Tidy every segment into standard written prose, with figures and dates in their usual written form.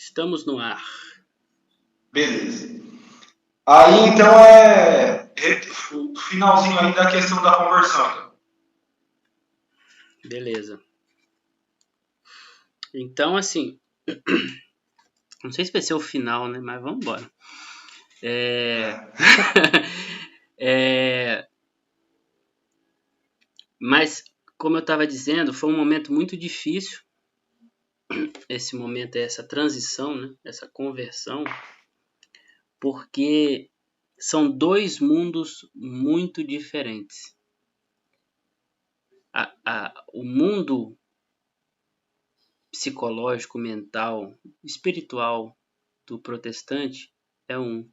Estamos no ar. Beleza. Aí então o finalzinho aí da questão da conversão. Beleza. Então, assim, não sei se vai ser o final, né? Mas vamos embora. Mas, como eu estava dizendo, foi um momento muito difícil. Esse momento é essa transição, né? Essa conversão, porque são dois mundos muito diferentes. O mundo psicológico, mental, espiritual do protestante é um,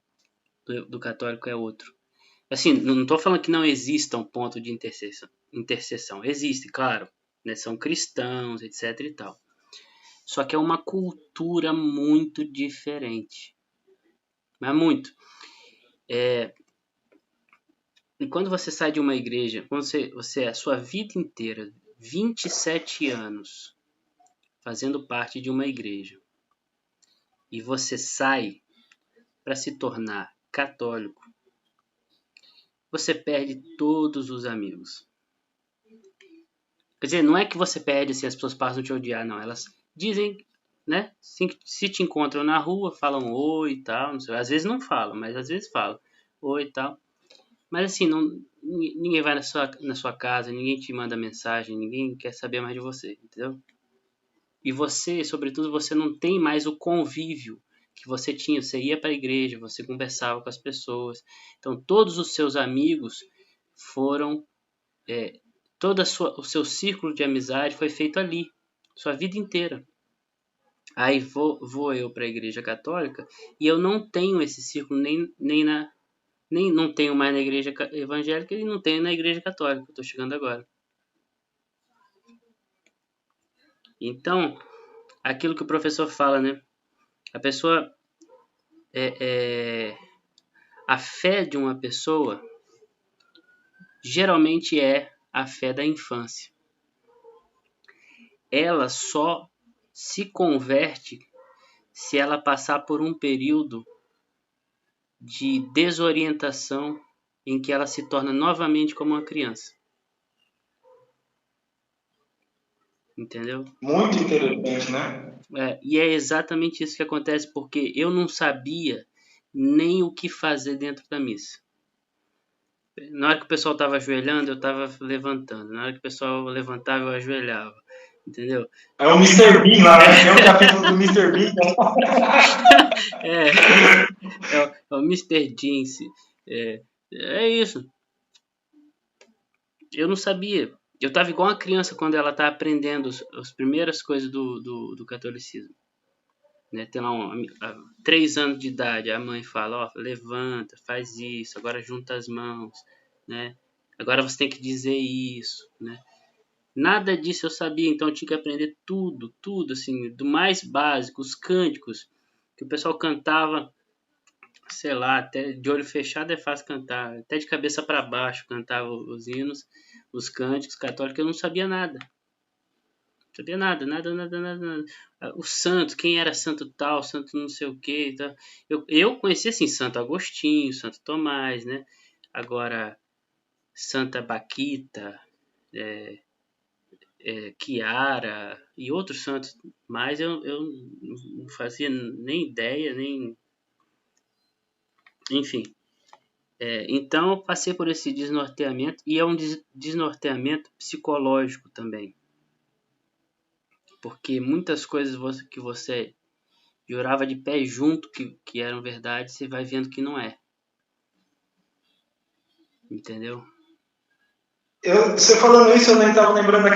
do católico é outro. Assim, não estou falando que não exista um ponto de interseção. Existe, claro, né? São cristãos, etc e tal. Só que é uma cultura muito diferente. Mas muito. E quando você sai de uma igreja, quando você a sua vida inteira, 27 anos, fazendo parte de uma igreja, e você sai para se tornar católico, você perde todos os amigos. Quer dizer, não é que você perde assim, as pessoas passam a te odiar, não. Elas dizem, né? Se te encontram na rua, falam oi e tal. Não sei, às vezes não falam, mas às vezes falam oi e tal. Mas assim, ninguém vai na sua casa, ninguém te manda mensagem, ninguém quer saber mais de você, entendeu? E você, sobretudo, você não tem mais o convívio que você tinha. Você ia para a igreja, você conversava com as pessoas. Então, todos os seus amigos foram... todo o seu círculo de amizade foi feito ali, sua vida inteira. Aí vou eu para a igreja católica e eu não tenho esse círculo nem não tenho mais na igreja evangélica e não tenho na igreja católica. Estou chegando agora. Então, aquilo que o professor fala, né? A pessoa a fé de uma pessoa geralmente é a fé da infância. Ela só se converte se ela passar por um período de desorientação em que ela se torna novamente como uma criança. Entendeu? Muito interessante, né? E é exatamente isso que acontece, porque eu não sabia nem o que fazer dentro da missa. Na hora que o pessoal estava ajoelhando, eu estava levantando. Na hora que o pessoal levantava, eu ajoelhava. Entendeu? É o Mr. Bean lá, né? Tem um capítulo do Mr. Bean. É o Mr. Jeans. É isso. Eu não sabia. Eu estava igual uma criança quando ela está aprendendo as primeiras coisas do catolicismo. Né? Tem lá 3 anos de idade, a mãe fala, ó, levanta, faz isso, agora junta as mãos, né? Agora você tem que dizer isso, né? Nada disso eu sabia, então eu tinha que aprender tudo, assim, do mais básico, os cânticos, que o pessoal cantava, sei lá, até de olho fechado é fácil cantar, até de cabeça para baixo cantava os hinos, os cânticos católicos, eu não sabia nada. Sabia nada. O santo, quem era santo tal, santo não sei o que. Tal. Eu conheci assim, Santo Agostinho, Santo Tomás, né? Agora, Santa Baquita, Chiara e outros santos, mas eu não fazia nem ideia, nem. Enfim. Então eu passei por esse desnorteamento e é um desnorteamento psicológico também. Porque muitas coisas que você jurava de pé junto que eram verdade, você vai vendo que não é. Entendeu? Você falando isso, eu nem estava lembrando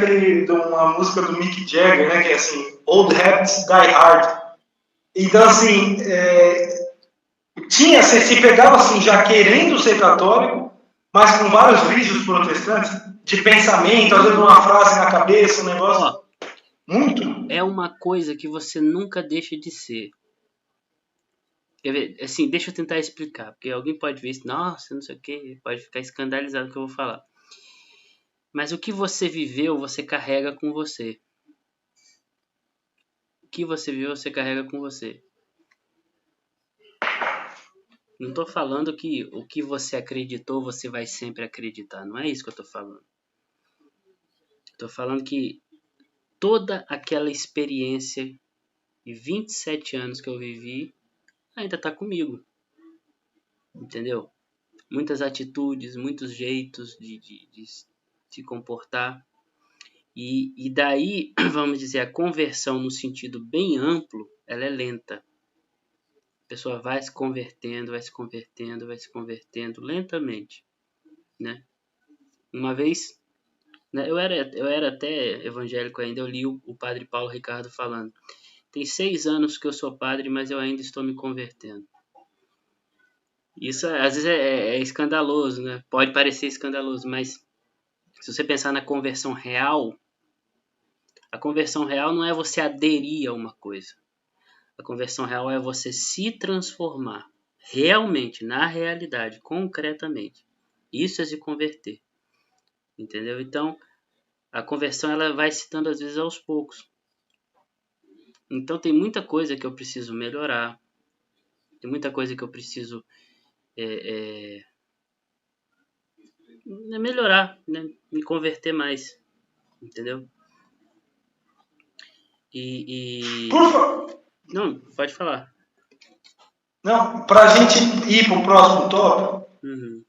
de uma música do Mick Jagger, né? Que é assim, Old Habits Die Hard. Então, assim, você se pegava assim, já querendo ser católico, mas com vários vícios protestantes, de pensamento, às vezes uma frase na cabeça, um negócio. Ó, muito. é uma coisa que você nunca deixa de ser. Quer ver? Assim, deixa eu tentar explicar, porque alguém pode ver isso, nossa, não sei o que, pode ficar escandalizado com o que eu vou falar. Mas o que você viveu, você carrega com você. O que você viveu, você carrega com você. Não tô falando que o que você acreditou você vai sempre acreditar. Não é isso que eu tô falando. Tô falando que toda aquela experiência de 27 anos que eu vivi ainda tá comigo. Entendeu? Muitas atitudes, muitos jeitos de se comportar. E daí, vamos dizer, a conversão no sentido bem amplo, ela é lenta. A pessoa vai se convertendo, vai se convertendo, vai se convertendo lentamente, né? Uma vez, né, eu era até evangélico ainda, eu li o padre Paulo Ricardo falando: tem 6 anos que eu sou padre, mas eu ainda estou me convertendo. Isso às vezes é escandaloso, né? Pode parecer escandaloso, mas se você pensar na conversão real, a conversão real não é você aderir a uma coisa. A conversão real é você se transformar realmente, na realidade, concretamente. Isso é se converter. Entendeu? Então, a conversão ela vai se dando às vezes aos poucos. Então, tem muita coisa que eu preciso melhorar. Tem muita coisa que eu preciso melhorar, né? Me converter mais. Entendeu? Por favor. Não, pode falar. Não, pra gente ir pro próximo tópico,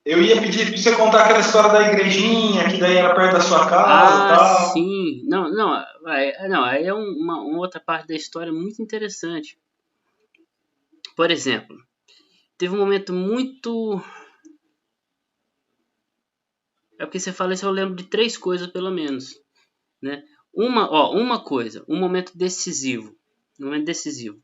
eu ia pedir pra você contar aquela história da igrejinha, que daí era perto da sua casa e tal. Sim. Não, aí é uma outra parte da história muito interessante. Por exemplo, teve um momento muito... É porque você fala isso, eu lembro de 3 coisas pelo menos, né? Uma coisa, um momento decisivo. Um momento decisivo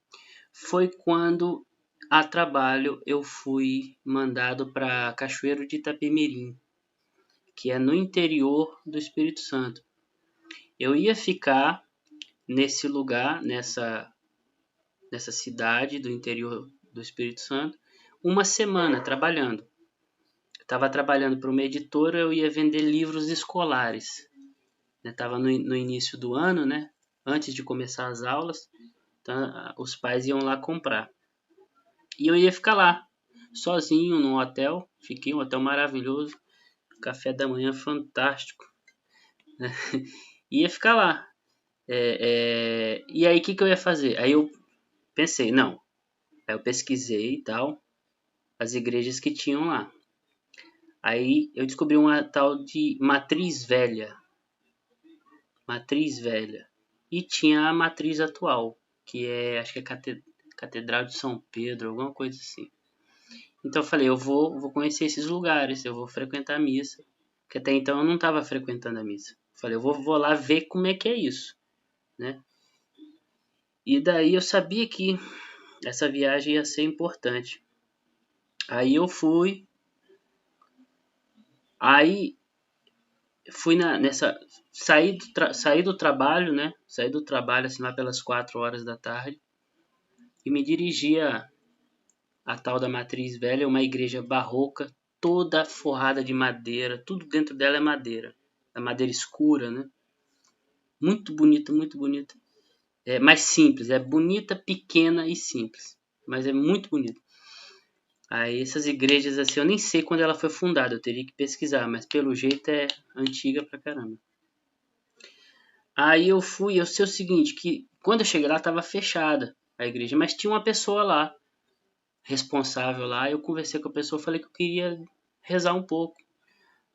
foi quando, a trabalho, eu fui mandado para Cachoeiro de Itapemirim, que é no interior do Espírito Santo. Eu ia ficar nesse lugar, nessa cidade do interior do Espírito Santo, uma semana trabalhando. Estava trabalhando para uma editora, eu ia vender livros escolares. Estava no início do ano, né? Antes de começar as aulas, então, os pais iam lá comprar. E eu ia ficar lá, sozinho, num hotel. Fiquei um hotel maravilhoso, café da manhã fantástico. Ia ficar lá. E aí, o que eu ia fazer? Aí eu pensei, não. Aí eu pesquisei e tal, as igrejas que tinham lá. Aí eu descobri uma tal de Matriz Velha. Matriz Velha. E tinha a Matriz Atual, que é, acho que é Catedral de São Pedro, alguma coisa assim. Então eu falei, eu vou conhecer esses lugares, eu vou frequentar a missa. Porque até então eu não estava frequentando a missa. Eu falei, eu vou lá ver como é que é isso, né? E daí eu sabia que essa viagem ia ser importante. Aí eu fui. Aí fui saí do trabalho, né? Saí do trabalho assim lá pelas 4 horas da tarde e me dirigia à tal da Matriz Velha, uma igreja barroca, toda forrada de madeira, tudo dentro dela é madeira, a madeira escura, né? Muito bonita, muito bonita. É mais simples, é bonita, pequena e simples, mas é muito bonita. Aí essas igrejas assim, eu nem sei quando ela foi fundada, eu teria que pesquisar, mas pelo jeito é antiga pra caramba. Aí eu sei o seguinte, que quando eu cheguei lá estava fechada a igreja, mas tinha uma pessoa lá, responsável lá, eu conversei com a pessoa, falei que eu queria rezar um pouco.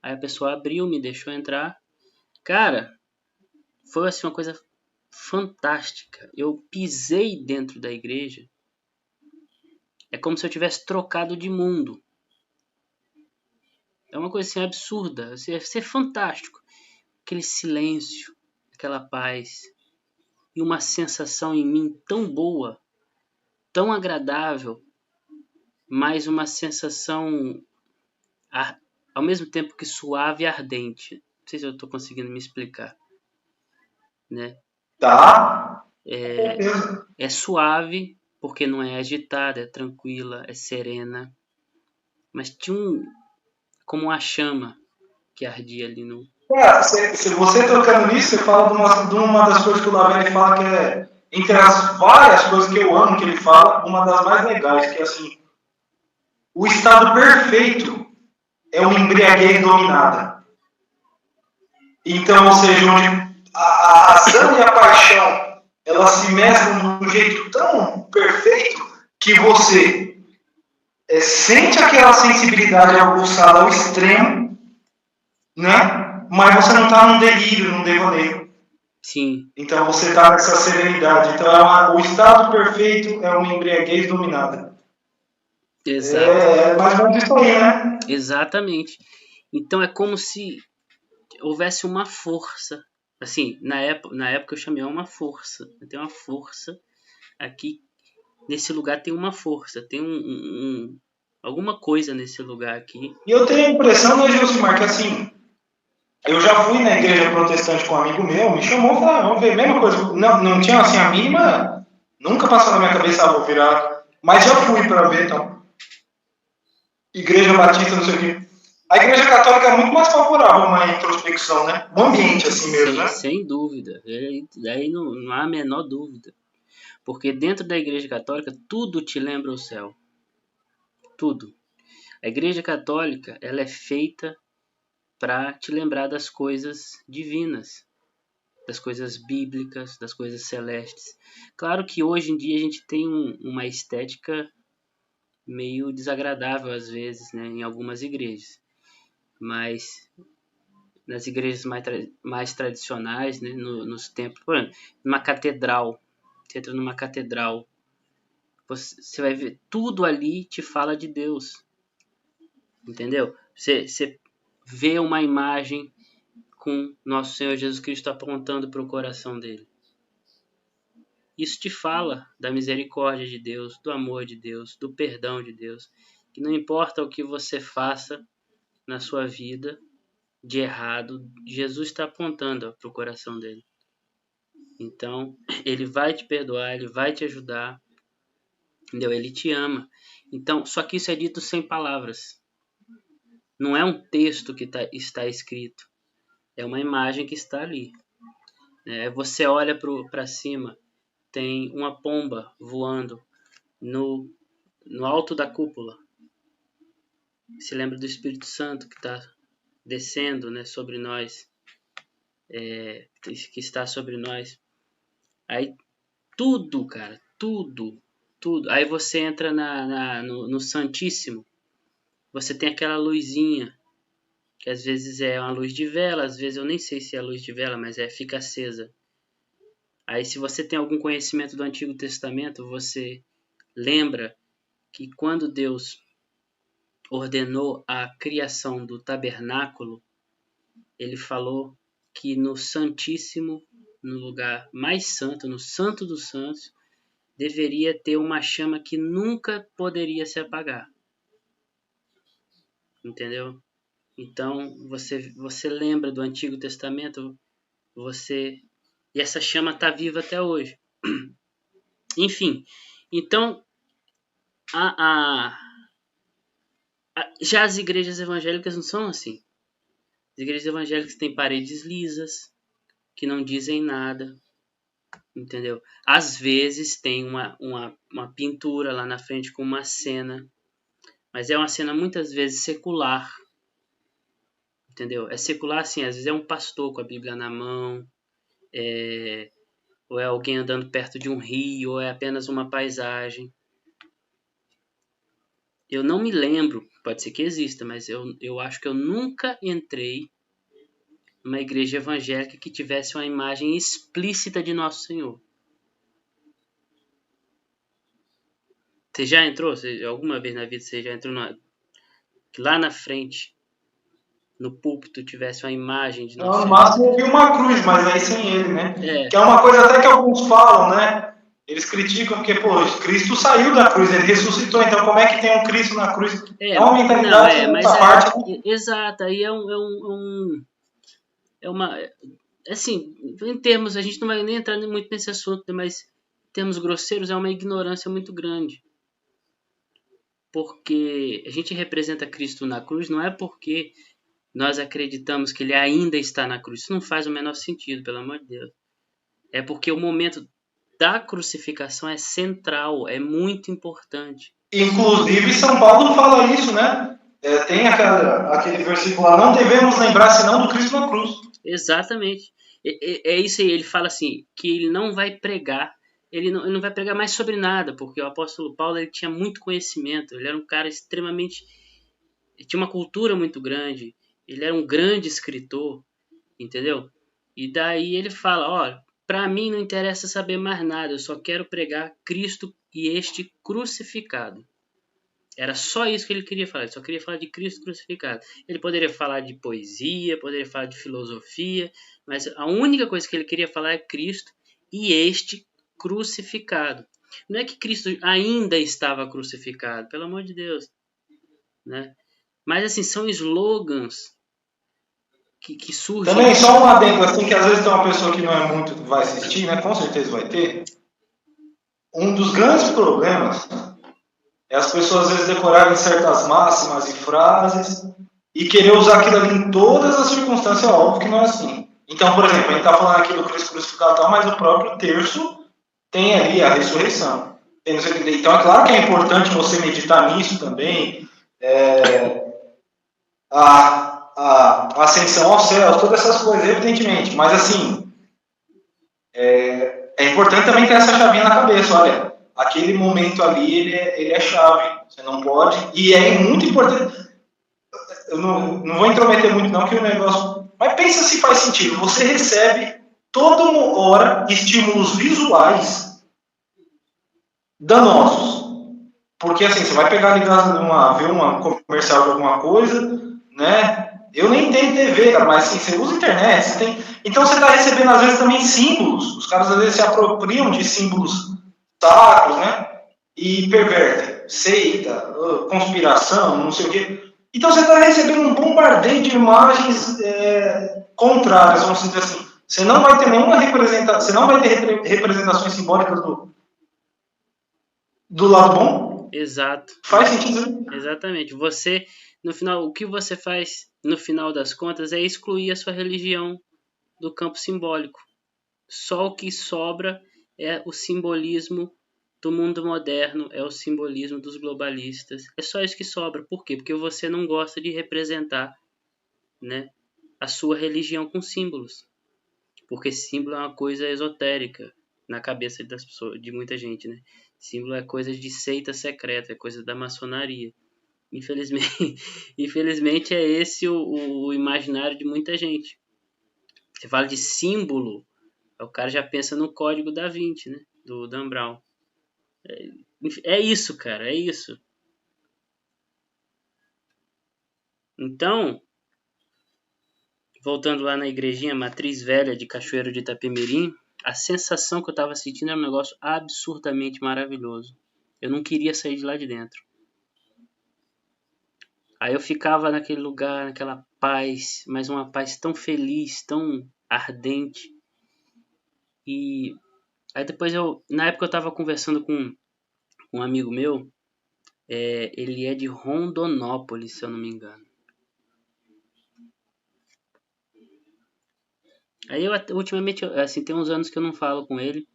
Aí a pessoa abriu, me deixou entrar. Cara, foi assim uma coisa fantástica. Eu pisei dentro da igreja, é como se eu tivesse trocado de mundo. É uma coisa assim absurda, assim, é fantástico. Aquele silêncio, aquela paz e uma sensação em mim tão boa, tão agradável, mas uma sensação ao mesmo tempo que suave e ardente. Não sei se eu estou conseguindo me explicar, né? Tá. É suave porque não é agitada, é tranquila, é serena, mas tinha como uma chama que ardia ali no... Se você tocando nisso, você fala de uma das coisas que o Lavelli fala que é, entre as várias coisas que eu amo que ele fala, uma das mais legais, que é assim, O estado perfeito é uma embriaguez dominada. Então, ou seja, onde a razão e a paixão elas se mesclam de um jeito tão perfeito que você sente aquela sensibilidade aguçada ao extremo, né? Mas você não está num delírio, num devaneio. Sim. Então você está nessa serenidade. Então o estado perfeito é uma embriaguez dominada. Exato. É mais ou menos isso aí, né? Exatamente. Então é como se houvesse uma força. Assim, na época eu chamei uma força. Tem uma força aqui. Nesse lugar tem uma força. Tem alguma coisa nesse lugar aqui. E eu tenho a impressão, né, Gilcimar, que assim, eu já fui na igreja protestante com um amigo meu, me chamou e falou, vamos ver, mesma coisa. Não tinha assim a mínima, nunca passou na minha cabeça, vou virar. Mas já fui para ver, então. Igreja Batista, não sei o quê. A igreja católica é muito mais favorável a uma introspecção, né? Um ambiente assim mesmo, né? Sem dúvida. Daí não há a menor dúvida. Porque dentro da igreja católica, tudo te lembra o céu. Tudo. A igreja católica, ela é feita para te lembrar das coisas divinas, das coisas bíblicas, das coisas celestes. Claro que hoje em dia a gente tem uma estética meio desagradável às vezes, né, em algumas igrejas. Mas nas igrejas mais tradicionais, né, nos templos, por exemplo, numa catedral, você entra numa catedral, você vai ver, tudo ali te fala de Deus, entendeu? Você vê uma imagem com nosso Senhor Jesus Cristo apontando para o coração dele. Isso te fala da misericórdia de Deus, do amor de Deus, do perdão de Deus, que não importa o que você faça na sua vida de errado, Jesus está apontando para o coração dele. Então, ele vai te perdoar, ele vai te ajudar, entendeu? Ele te ama. Então, só que isso é dito sem palavras. Não é um texto que está escrito, é uma imagem que está ali. Você olha para cima, tem uma pomba voando no alto da cúpula. Se lembra do Espírito Santo que está descendo, né, sobre nós, que está sobre nós. Aí tudo, cara, tudo. Aí você entra no Santíssimo, você tem aquela luzinha, que às vezes é uma luz de vela, às vezes eu nem sei se é luz de vela, mas fica acesa. Aí se você tem algum conhecimento do Antigo Testamento, você lembra que quando Deus ordenou a criação do tabernáculo, ele falou que no Santíssimo, no lugar mais santo, no Santo dos Santos, deveria ter uma chama que nunca poderia se apagar. Entendeu? Então, você lembra do Antigo Testamento, e essa chama está viva até hoje. Enfim, então, já as igrejas evangélicas não são assim. As igrejas evangélicas têm paredes lisas, que não dizem nada, entendeu? Às vezes tem uma pintura lá na frente com uma cena, mas é uma cena muitas vezes secular, entendeu? É secular assim, às vezes é um pastor com a Bíblia na mão, ou é alguém andando perto de um rio, ou é apenas uma paisagem. Eu não me lembro, pode ser que exista, mas eu acho que eu nunca entrei numa igreja evangélica que tivesse uma imagem explícita de Nosso Senhor. Você já entrou? Alguma vez na vida você já entrou que lá na frente, no púlpito, tivesse uma imagem de Nosso Senhor? No máximo eu vi uma cruz, mas aí sem ele, né? É. Que é uma coisa até que alguns falam, né? Eles criticam porque, pô, Cristo saiu da cruz, ele ressuscitou, então como é que tem um Cristo na cruz? É uma mentalidade dessa parte. Exato, aí é uma... Assim, em termos, a gente não vai nem entrar muito nesse assunto, mas em termos grosseiros, é uma ignorância muito grande. Porque a gente representa Cristo na cruz, não é porque nós acreditamos que ele ainda está na cruz. Isso não faz o menor sentido, pelo amor de Deus. É porque o momento da crucificação é central, é muito importante. Inclusive, São Paulo fala isso, né? Tem aquele versículo lá, não devemos lembrar senão do Cristo na cruz. Exatamente. É isso aí, ele fala assim, que ele não vai pregar, ele não vai pregar mais sobre nada, porque o apóstolo Paulo ele tinha muito conhecimento, ele era um cara extremamente, ele tinha uma cultura muito grande, ele era um grande escritor, entendeu? E daí ele fala, ó, para mim não interessa saber mais nada, eu só quero pregar Cristo e este crucificado. Era só isso que ele queria falar, ele só queria falar de Cristo crucificado. Ele poderia falar de poesia, poderia falar de filosofia, mas a única coisa que ele queria falar é Cristo e este crucificado. Não é que Cristo ainda estava crucificado, pelo amor de Deus, né? Mas assim, são slogans que surgem. Também só um adendo, assim, que às vezes tem uma pessoa que não é muito, vai assistir, né? Com certeza vai ter. Um dos grandes problemas é as pessoas às vezes decorarem certas máximas e frases e querer usar aquilo ali em todas as circunstâncias. É óbvio que não é assim. Então, por exemplo, a gente está falando aqui do Cristo crucificado e tal, mas o próprio terço tem ali a ressurreição. Então, é claro que é importante você meditar nisso também, a ascensão aos céus, todas essas coisas, evidentemente. Mas, assim, é importante também ter essa chavinha na cabeça. Olha, aquele momento ali, ele é chave. Você não pode... E é muito importante... Eu não vou intrometer muito, não, que o negócio... Mas pensa se faz sentido. Você recebe, toda hora, estímulos visuais danosos. Porque, assim, você vai pegar ligado ver uma comercial de alguma coisa, né? Eu nem tenho TV, cara, mas assim, você usa internet, você tem... Então você está recebendo, às vezes, também símbolos. Os caras, às vezes, se apropriam de símbolos sacros, né? E pervertem. Seita, conspiração, não sei o quê. Então você está recebendo um bombardeio de imagens contrárias, vamos dizer assim. Você não vai ter nenhuma representação, você não vai ter representações simbólicas do lado bom. Exato. Faz sentido? Exatamente. Você, no final, o que você faz, no final das contas, é excluir a sua religião do campo simbólico. Só o que sobra é o simbolismo do mundo moderno, é o simbolismo dos globalistas. É só isso que sobra. Por quê? Porque você não gosta de representar, né, a sua religião com símbolos. Porque símbolo é uma coisa esotérica na cabeça das pessoas, de muita gente, né? Símbolo é coisa de seita secreta, é coisa da maçonaria. Infelizmente é esse o imaginário de muita gente. Você fala de símbolo, o cara já pensa no código da Vinci, né? Do Dan Brown. É isso, cara, é isso. Então, voltando lá na igrejinha Matriz Velha de Cachoeiro de Itapemirim, a sensação que eu estava sentindo era um negócio absurdamente maravilhoso. Eu não queria sair de lá de dentro. Aí eu ficava naquele lugar, naquela paz, mas uma paz tão feliz, tão ardente. E aí depois na época eu estava conversando com um amigo meu, ele é de Rondonópolis, se eu não me engano. Aí eu ultimamente, assim, tem uns anos que eu não falo com ele,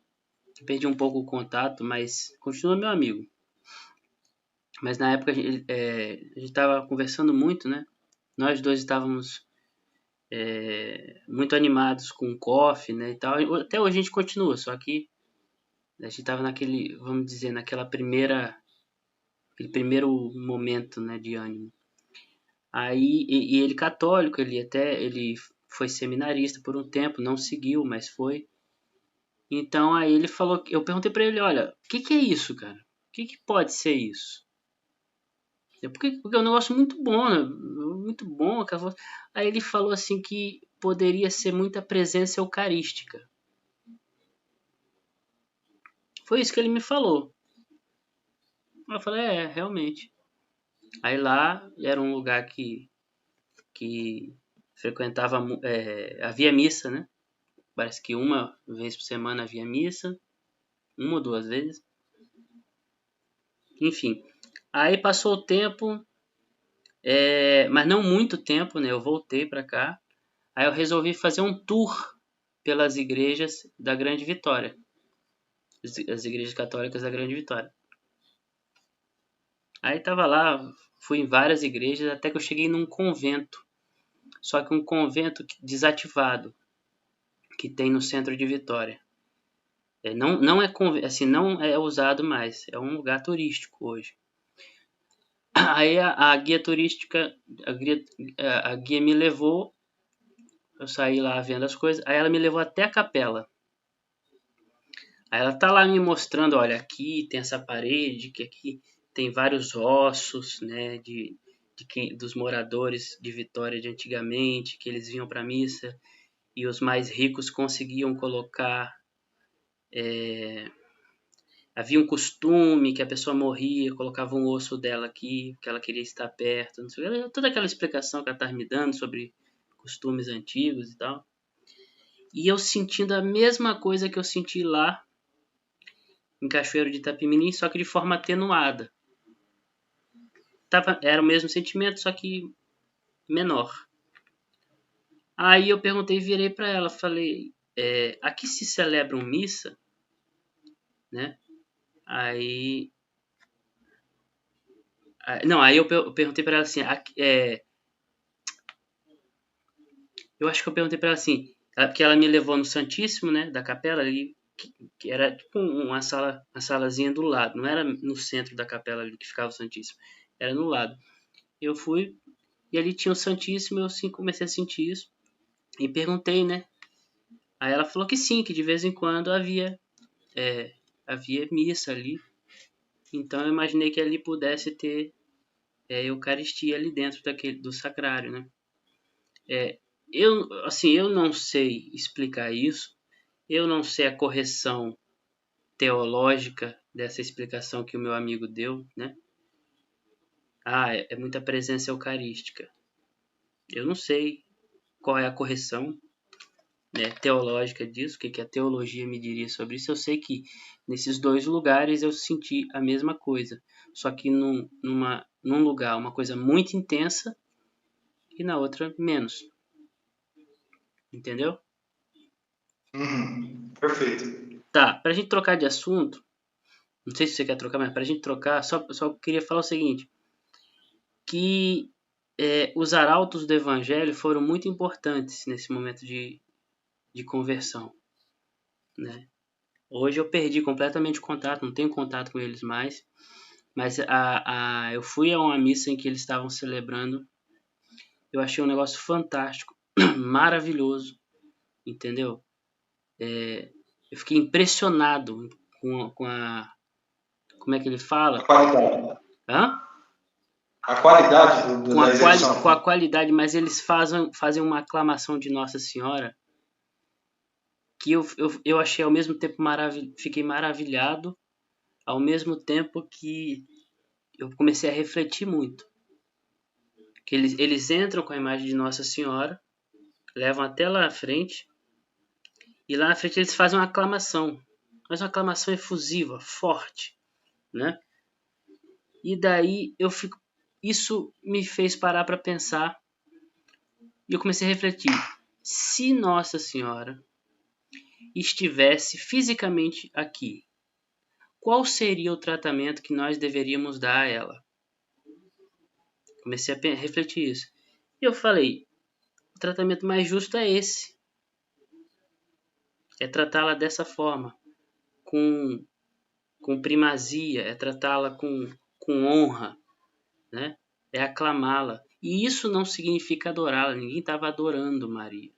perdi um pouco o contato, mas continua meu amigo. Mas na época a gente estava conversando muito, né? Nós dois estávamos muito animados com o coffee, né? E tal. Até hoje a gente continua, só que a gente estava naquele, vamos dizer, aquele primeiro momento, né, de ânimo. Aí, e ele católico, ele foi seminarista por um tempo, não seguiu, mas foi. Então aí ele falou, eu perguntei para ele, olha, o que é isso, cara? O que pode ser isso? Porque é um negócio muito bom, né? Muito bom. Aí ele falou assim que poderia ser muita presença eucarística. Foi isso que ele me falou. Eu falei, realmente. Aí lá era um lugar que frequentava, havia missa, né? Parece que uma vez por semana havia missa, uma ou duas vezes. Enfim, aí passou o tempo, mas não muito tempo, né? Eu voltei para cá. Aí eu resolvi fazer um tour pelas igrejas da Grande Vitória. as igrejas católicas da Grande Vitória. Aí tava lá, fui em várias igrejas, até que eu cheguei num convento. Só que um convento desativado, que tem no centro de Vitória. Não é usado mais, é um lugar turístico hoje. Aí a guia turística, a guia me levou, eu saí lá vendo as coisas, aí ela me levou até a capela. Aí ela tá lá me mostrando, olha, aqui tem essa parede, que aqui tem vários ossos, né, dos moradores de Vitória de antigamente, que eles vinham para missa, e os mais ricos conseguiam colocar... havia um costume que a pessoa morria, colocava um osso dela aqui, porque ela queria estar perto, não sei, toda aquela explicação que ela estava me dando sobre costumes antigos e tal. E eu sentindo a mesma coisa que eu senti lá em Cachoeiro de Itapemirim, só que de forma atenuada. Era o mesmo sentimento, só que menor. Aí eu perguntei, virei para ela, falei, aqui se celebram missa, né? Aí eu perguntei para ela assim, eu acho que eu perguntei para ela assim, porque ela me levou no Santíssimo, né, da capela ali, que era tipo uma salazinha do lado, não era no centro da capela ali que ficava o Santíssimo, era no lado. Eu fui e ali tinha o Santíssimo, eu sim comecei a sentir isso e perguntei, né? Aí ela falou que sim, que de vez em quando havia missa ali. Então eu imaginei que ali pudesse ter Eucaristia ali dentro do sacrário, né? Eu não sei explicar isso. Eu não sei a correção teológica dessa explicação que o meu amigo deu, né? É muita presença eucarística. Eu não sei qual é a correção, né, teológica disso, o que a teologia me diria sobre isso. Eu sei que nesses dois lugares eu senti a mesma coisa, só que num lugar uma coisa muito intensa e na outra menos. Entendeu? Perfeito. Tá, pra gente trocar de assunto, não sei se você quer trocar, mas pra gente trocar, só queria falar o seguinte, que os arautos do evangelho foram muito importantes nesse momento de conversão, né? Hoje eu perdi completamente o contato, não tenho contato com eles mais, mas eu fui a uma missa em que eles estavam celebrando, eu achei um negócio fantástico, maravilhoso, entendeu? Eu fiquei impressionado com a... Como é que ele fala? A qualidade. Hã? A qualidade da execução. Com a qualidade, mas eles fazem uma aclamação de Nossa Senhora que eu achei ao mesmo tempo fiquei maravilhado, ao mesmo tempo que eu comecei a refletir muito. Que eles entram com a imagem de Nossa Senhora, levam até lá à frente, e lá na frente eles fazem uma aclamação, mas uma aclamação efusiva, forte, né? E daí isso me fez parar para pensar, e eu comecei a refletir, se Nossa Senhora estivesse fisicamente aqui, qual seria o tratamento que nós deveríamos dar a ela? Comecei a refletir isso. E eu falei, o tratamento mais justo é esse. É tratá-la dessa forma, com primazia, é tratá-la com honra, né? É aclamá-la. E isso não significa adorá-la, ninguém estava adorando Maria,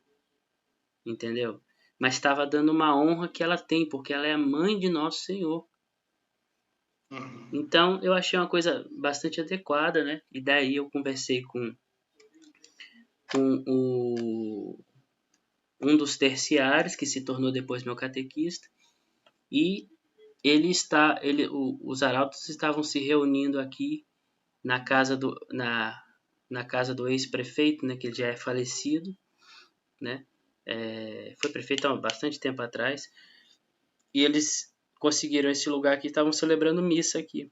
entendeu? Mas estava dando uma honra que ela tem, porque ela é a mãe de nosso Senhor. Então eu achei uma coisa bastante adequada, né? E daí eu conversei com um dos terciários, que se tornou depois meu catequista, e os arautos estavam se reunindo aqui na casa do ex-prefeito, né, que ele já é falecido, né? Foi prefeito há bastante tempo atrás, e eles conseguiram esse lugar aqui, estavam celebrando missa aqui.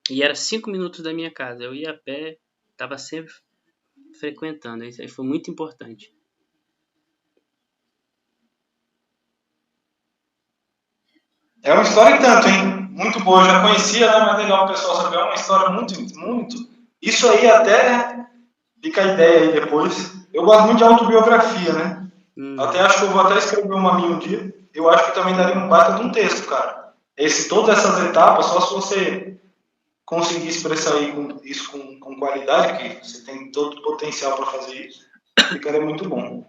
E era 5 minutos da minha casa, eu ia a pé, estava sempre frequentando, isso aí foi muito importante. É uma história e tanto, hein? Muito boa, eu já conhecia, né? Mas legal o pessoal saber. É uma história muito. Isso aí até fica a ideia aí depois. Eu gosto muito de autobiografia, né? Até acho que eu vou até escrever uma minha um dia. Eu acho que também daria um baita de um texto, cara. Todas essas etapas, só se você conseguir expressar isso com qualidade, que você tem todo o potencial para fazer isso, ficaria muito bom.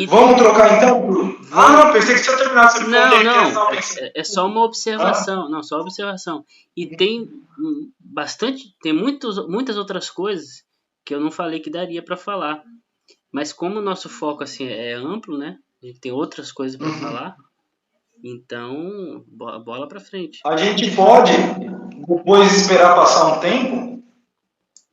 Vamos trocar então, Bruno? Não, pensei que você tinha terminado. Você não, é só uma observação. Não, só observação. E tem tem muitas outras coisas que eu não falei que daria para falar. Mas como o nosso foco assim é amplo, né? A gente tem outras coisas para falar. Então, bola para frente. A gente pode, depois de esperar passar um tempo,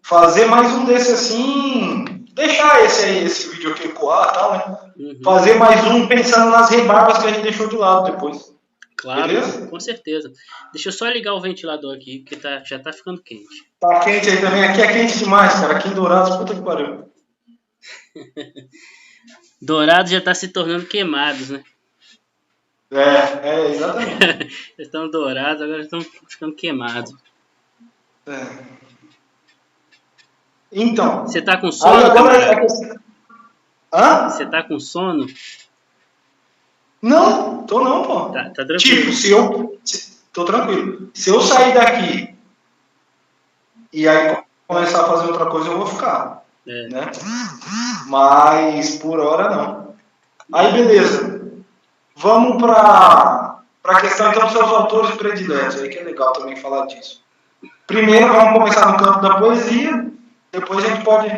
fazer mais um desse assim, deixar esse vídeo aqui ecoar e tal, né? Fazer mais um pensando nas rebarbas que a gente deixou de lado depois. Claro, beleza? Com certeza. Deixa eu só ligar o ventilador aqui, porque já tá ficando quente. Tá quente aí também. Aqui é quente demais, cara. Aqui em Dourados, puta que pariu. Dourados já tá se tornando queimados, né? Exatamente. Eles estão dourados, agora estão ficando queimados. Então. Você tá com sono, agora Hã? Você tá com sono? Não, tô não, pô. Tá tranquilo. Tipo, tô tranquilo. Se eu sair daqui e aí começar a fazer outra coisa, eu vou ficar. Né? Mas por hora não. Aí beleza. Vamos para a questão então dos seus autores prediletos, aí que é legal também falar disso. Primeiro vamos começar no campo da poesia, depois a gente pode,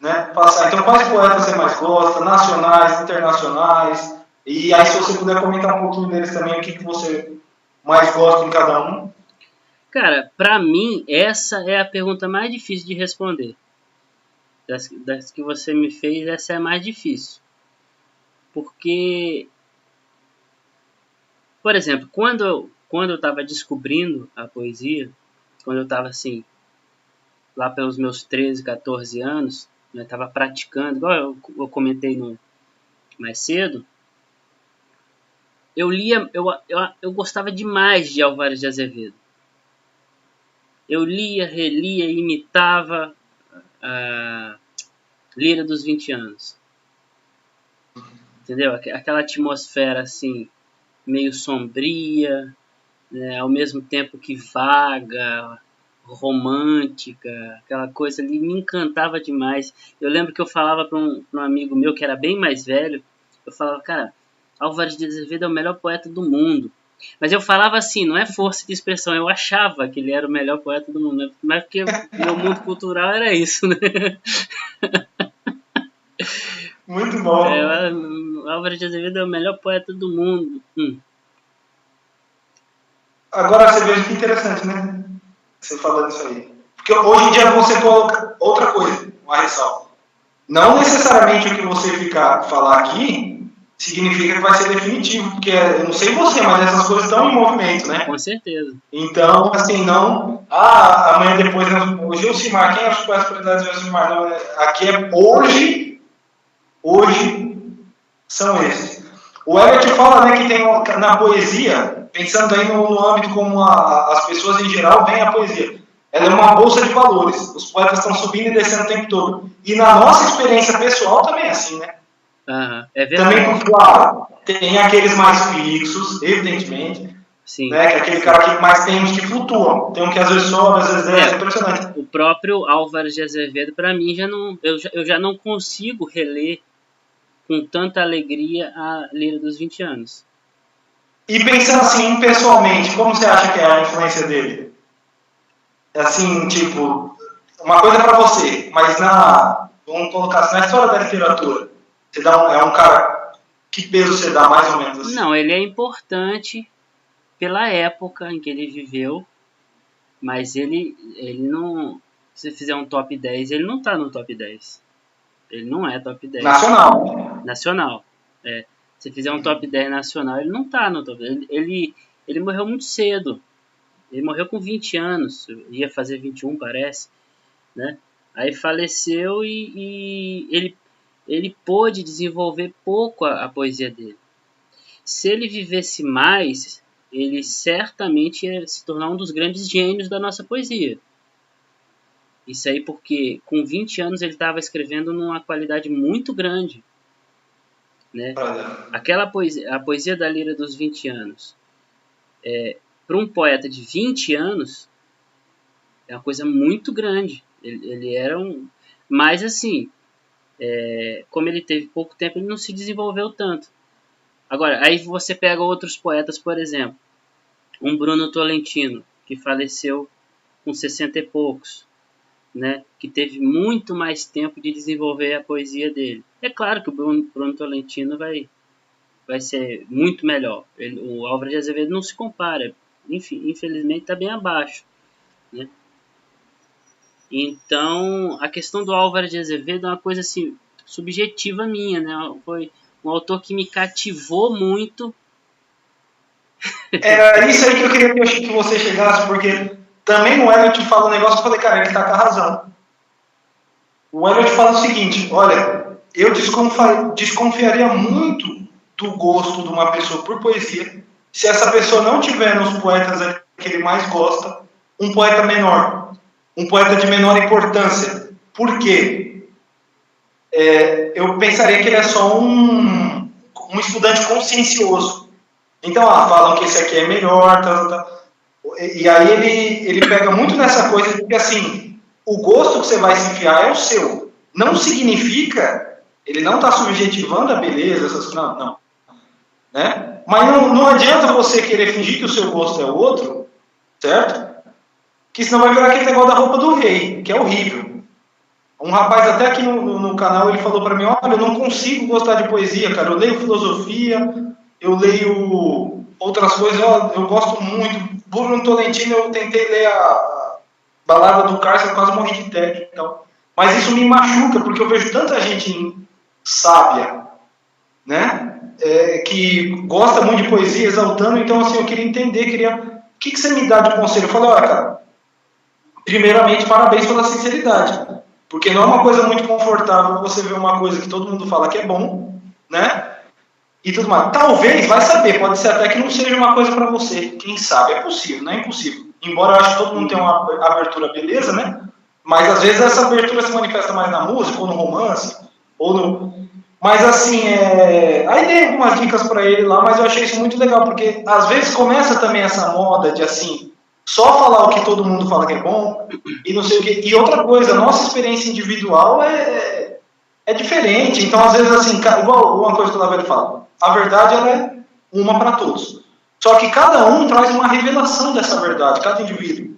né, passar. Então quais poetas você mais gosta, nacionais, internacionais, e aí se você puder comentar um pouquinho deles também, o que você mais gosta em cada um. Cara, pra mim essa é a pergunta mais difícil de responder. Das que você me fez, essa é a mais difícil. Porque, por exemplo, quando eu estava descobrindo a poesia, quando eu estava assim, lá pelos meus 13, 14 anos, eu estava praticando, igual eu comentei mais cedo, eu lia, eu gostava demais de Álvares de Azevedo. Eu lia, relia, imitava a Lira dos 20 anos. Entendeu? Aquela atmosfera assim, meio sombria, né? Ao mesmo tempo que vaga, romântica, aquela coisa ali me encantava demais. Eu lembro que eu falava para um amigo meu que era bem mais velho, eu falava, cara, Álvares de Azevedo é o melhor poeta do mundo. Mas eu falava assim, não é força de expressão, eu achava que ele era o melhor poeta do mundo, mas porque meu mundo cultural era isso, né? Muito bom. Álvares de Azevedo é o melhor poeta do mundo. Agora você veja que interessante, né? Você falando isso aí. Porque hoje em dia você coloca outra coisa, uma ressalva. Não necessariamente o que você falar aqui significa que vai ser definitivo, porque eu não sei você, mas essas coisas estão em movimento, né? Com certeza. Então, assim, não. Amanhã depois, hoje o Gilcimar, quem é os pais prioridades do Gilcimar? Não, aqui é hoje são esses. O Elliot fala, né, que tem na poesia, pensando aí no âmbito como as pessoas em geral veem a poesia. Ela é uma bolsa de valores. Os poetas estão subindo e descendo o tempo todo. E na nossa experiência pessoal também é assim, né? É verdade. Também, claro, tem aqueles mais fixos, evidentemente. Sim. Né? Que é aquele cara que mais tem uns que flutuam. Tem um que às vezes sobe, às vezes desce, é impressionante. O próprio Álvares de Azevedo, para mim, eu já não consigo reler com tanta alegria a Lira dos 20 anos. E pensando assim, pessoalmente, como você acha que é a influência dele? Assim, tipo, uma coisa para você, mas vamos colocar assim, na história da literatura, você é um cara, que peso você dá mais ou menos assim? Não, ele é importante pela época em que ele viveu, mas ele não, se fizer um top 10, ele não tá no top 10. Ele não é top 10. Nacional. Se fizer um top 10 nacional, ele não tá no top 10. Ele morreu muito cedo. Ele morreu com 20 anos. Ia fazer 21, parece. Né? Aí faleceu e ele pôde desenvolver pouco a poesia dele. Se ele vivesse mais, ele certamente ia se tornar um dos grandes gênios da nossa poesia. Isso aí porque com 20 anos ele estava escrevendo numa qualidade muito grande, né? Aquela poesia, a poesia da Lira dos 20 anos, para um poeta de 20 anos, é uma coisa muito grande. Ele era um... Mas assim, como ele teve pouco tempo, ele não se desenvolveu tanto. Agora, aí você pega outros poetas, por exemplo, um Bruno Tolentino, que faleceu com 60 e poucos, né? Que teve muito mais tempo de desenvolver a poesia dele. É claro que o Bruno Tolentino vai ser muito melhor. O Álvaro de Azevedo não se compara. Enfim, infelizmente está bem abaixo, né? Então, a questão do Álvaro de Azevedo é uma coisa assim, subjetiva minha, né? Foi um autor que me cativou muito. Era isso aí que eu queria que você chegasse, porque também o Elliot fala um negócio que eu falei, cara, ele tá com a razão. O Elliot fala o seguinte, olha, eu desconfiaria muito do gosto de uma pessoa por poesia se essa pessoa não tiver nos poetas que ele mais gosta um poeta menor, um poeta de menor importância. Por quê? Eu pensaria que ele é só um estudante consciencioso. Então, falam que esse aqui é melhor, e aí ele pega muito nessa coisa de que, assim, o gosto que você vai se enfiar é o seu. Não significa, ele não está subjetivando a beleza, essas coisas, não. Né? Mas não adianta você querer fingir que o seu gosto é o outro, certo? Que senão vai virar aquele negócio da roupa do rei, que é horrível. Um rapaz até aqui no canal, ele falou para mim, olha, eu não consigo gostar de poesia, cara. Eu leio filosofia, eu leio outras coisas, eu gosto muito. Bruno Tolentino, eu tentei ler a Balada do Cárcere, eu quase morri de tédio. Então. Mas isso me machuca, porque eu vejo tanta gente sábia, né? Que gosta muito de poesia, exaltando. Então, assim, eu queria entender, o que você me dá de conselho? Eu falei, olha, cara, primeiramente, parabéns pela sinceridade. Porque não é uma coisa muito confortável você ver uma coisa que todo mundo fala que é bom, né? E tudo mais. Talvez, vai saber, pode ser até que não seja uma coisa para você. Quem sabe? É possível, não é impossível. Embora eu acho que todo mundo tenha uma abertura beleza, né? Mas às vezes essa abertura se manifesta mais na música, ou no romance, ou no... Mas assim, aí dei algumas dicas para ele lá, mas eu achei isso muito legal, porque às vezes começa também essa moda de assim, só falar o que todo mundo fala que é bom, e não sei o quê. E outra coisa, a nossa experiência individual é diferente. Então, às vezes, assim, igual uma coisa que o Lavelli fala, a verdade ela é uma para todos. Só que cada um traz uma revelação dessa verdade, cada indivíduo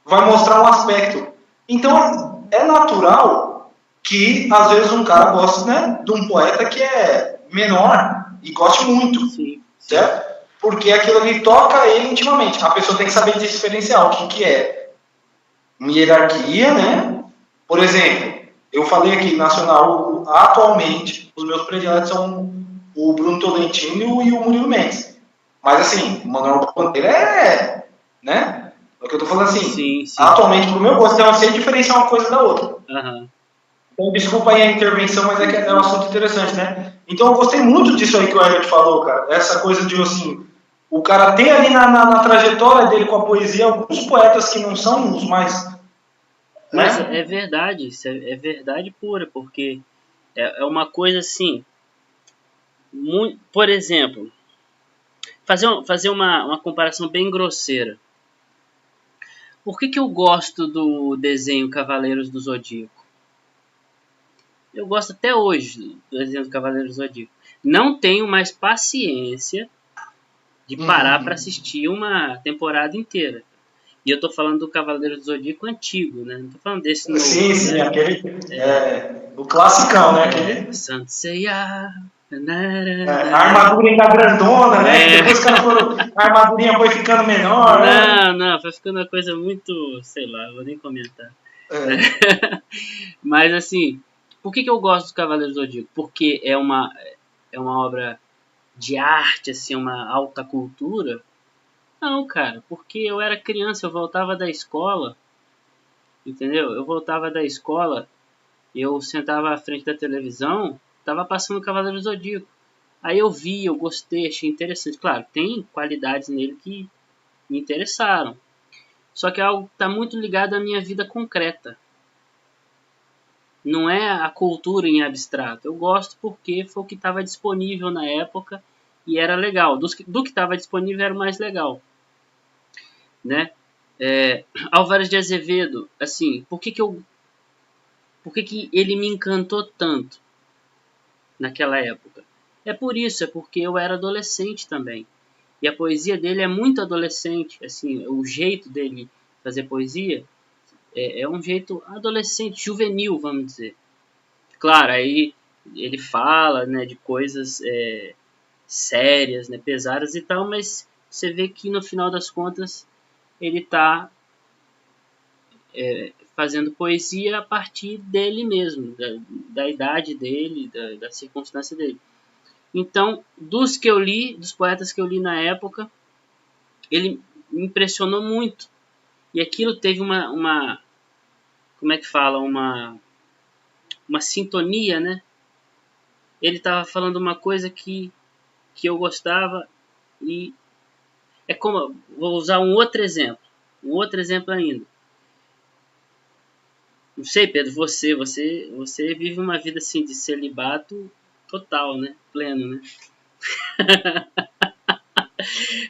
vai mostrar um aspecto. Então, é natural que, às vezes, um cara goste, né, de um poeta que é menor e goste muito, sim. Certo? Porque aquilo ali toca ele intimamente. A pessoa tem que saber diferenciar o que é uma hierarquia, né? Por exemplo, eu falei aqui, nacional, atualmente, os meus prediletos são o Bruno Tolentino e o Murilo Mendes. Mas, assim, o Manuel Bandeira né? É o que eu tô falando assim. Sim. Atualmente, pro meu gosto, então eu sei diferenciar uma coisa da outra. Uhum. Então, desculpa aí a intervenção, mas é que é um assunto interessante, né? Então, eu gostei muito disso aí que o Elliot falou, cara. Essa coisa de, assim, o cara tem ali na trajetória dele com a poesia alguns poetas que não são os mais... Mas é verdade, isso é verdade pura, porque é uma coisa assim, por exemplo, fazer uma comparação bem grosseira. Por que eu gosto do desenho Cavaleiros do Zodíaco? Eu gosto até hoje do desenho do Cavaleiros do Zodíaco. Não tenho mais paciência de parar para assistir uma temporada inteira. E eu tô falando do Cavaleiro do Zodíaco antigo, né? Não tô falando desse novo. Sim, né? Aquele... o classicão, né? Aquele... Santo Seiya. A armadura ainda grandona, né? Depois que a armadurinha foi ficando menor. Não, foi ficando uma coisa muito... Sei lá, vou nem comentar. Mas assim, por que eu gosto do Cavaleiro do Zodíaco? Porque é uma obra de arte, assim, uma alta cultura? Não, cara, porque eu era criança, eu voltava da escola, entendeu? Eu voltava da escola, eu sentava à frente da televisão, tava passando o Cavaleiro do Zodíaco. Aí eu vi, eu gostei, achei interessante. Claro, tem qualidades nele que me interessaram. Só que é algo que está muito ligado à minha vida concreta. Não é a cultura em abstrato. Eu gosto porque foi o que estava disponível na época e era legal. Do que estava disponível era o mais legal, né? Álvares de Azevedo, assim, por que ele me encantou tanto naquela época? É por isso, é porque eu era adolescente também. E a poesia dele é muito adolescente, assim, o jeito dele fazer poesia é um jeito adolescente, juvenil, vamos dizer. Claro, aí ele fala, né, de coisas sérias, né, pesadas e tal, mas você vê que no final das contas ele está fazendo poesia a partir dele mesmo, da idade dele, da circunstância dele. Então, dos que eu li, dos poetas que eu li na época, ele me impressionou muito. E aquilo teve uma como é que fala, uma sintonia, né? Ele estava falando uma coisa que eu gostava e é como, vou usar um outro exemplo ainda. Não sei, Pedro, você vive uma vida assim de celibato total, né? Pleno, né?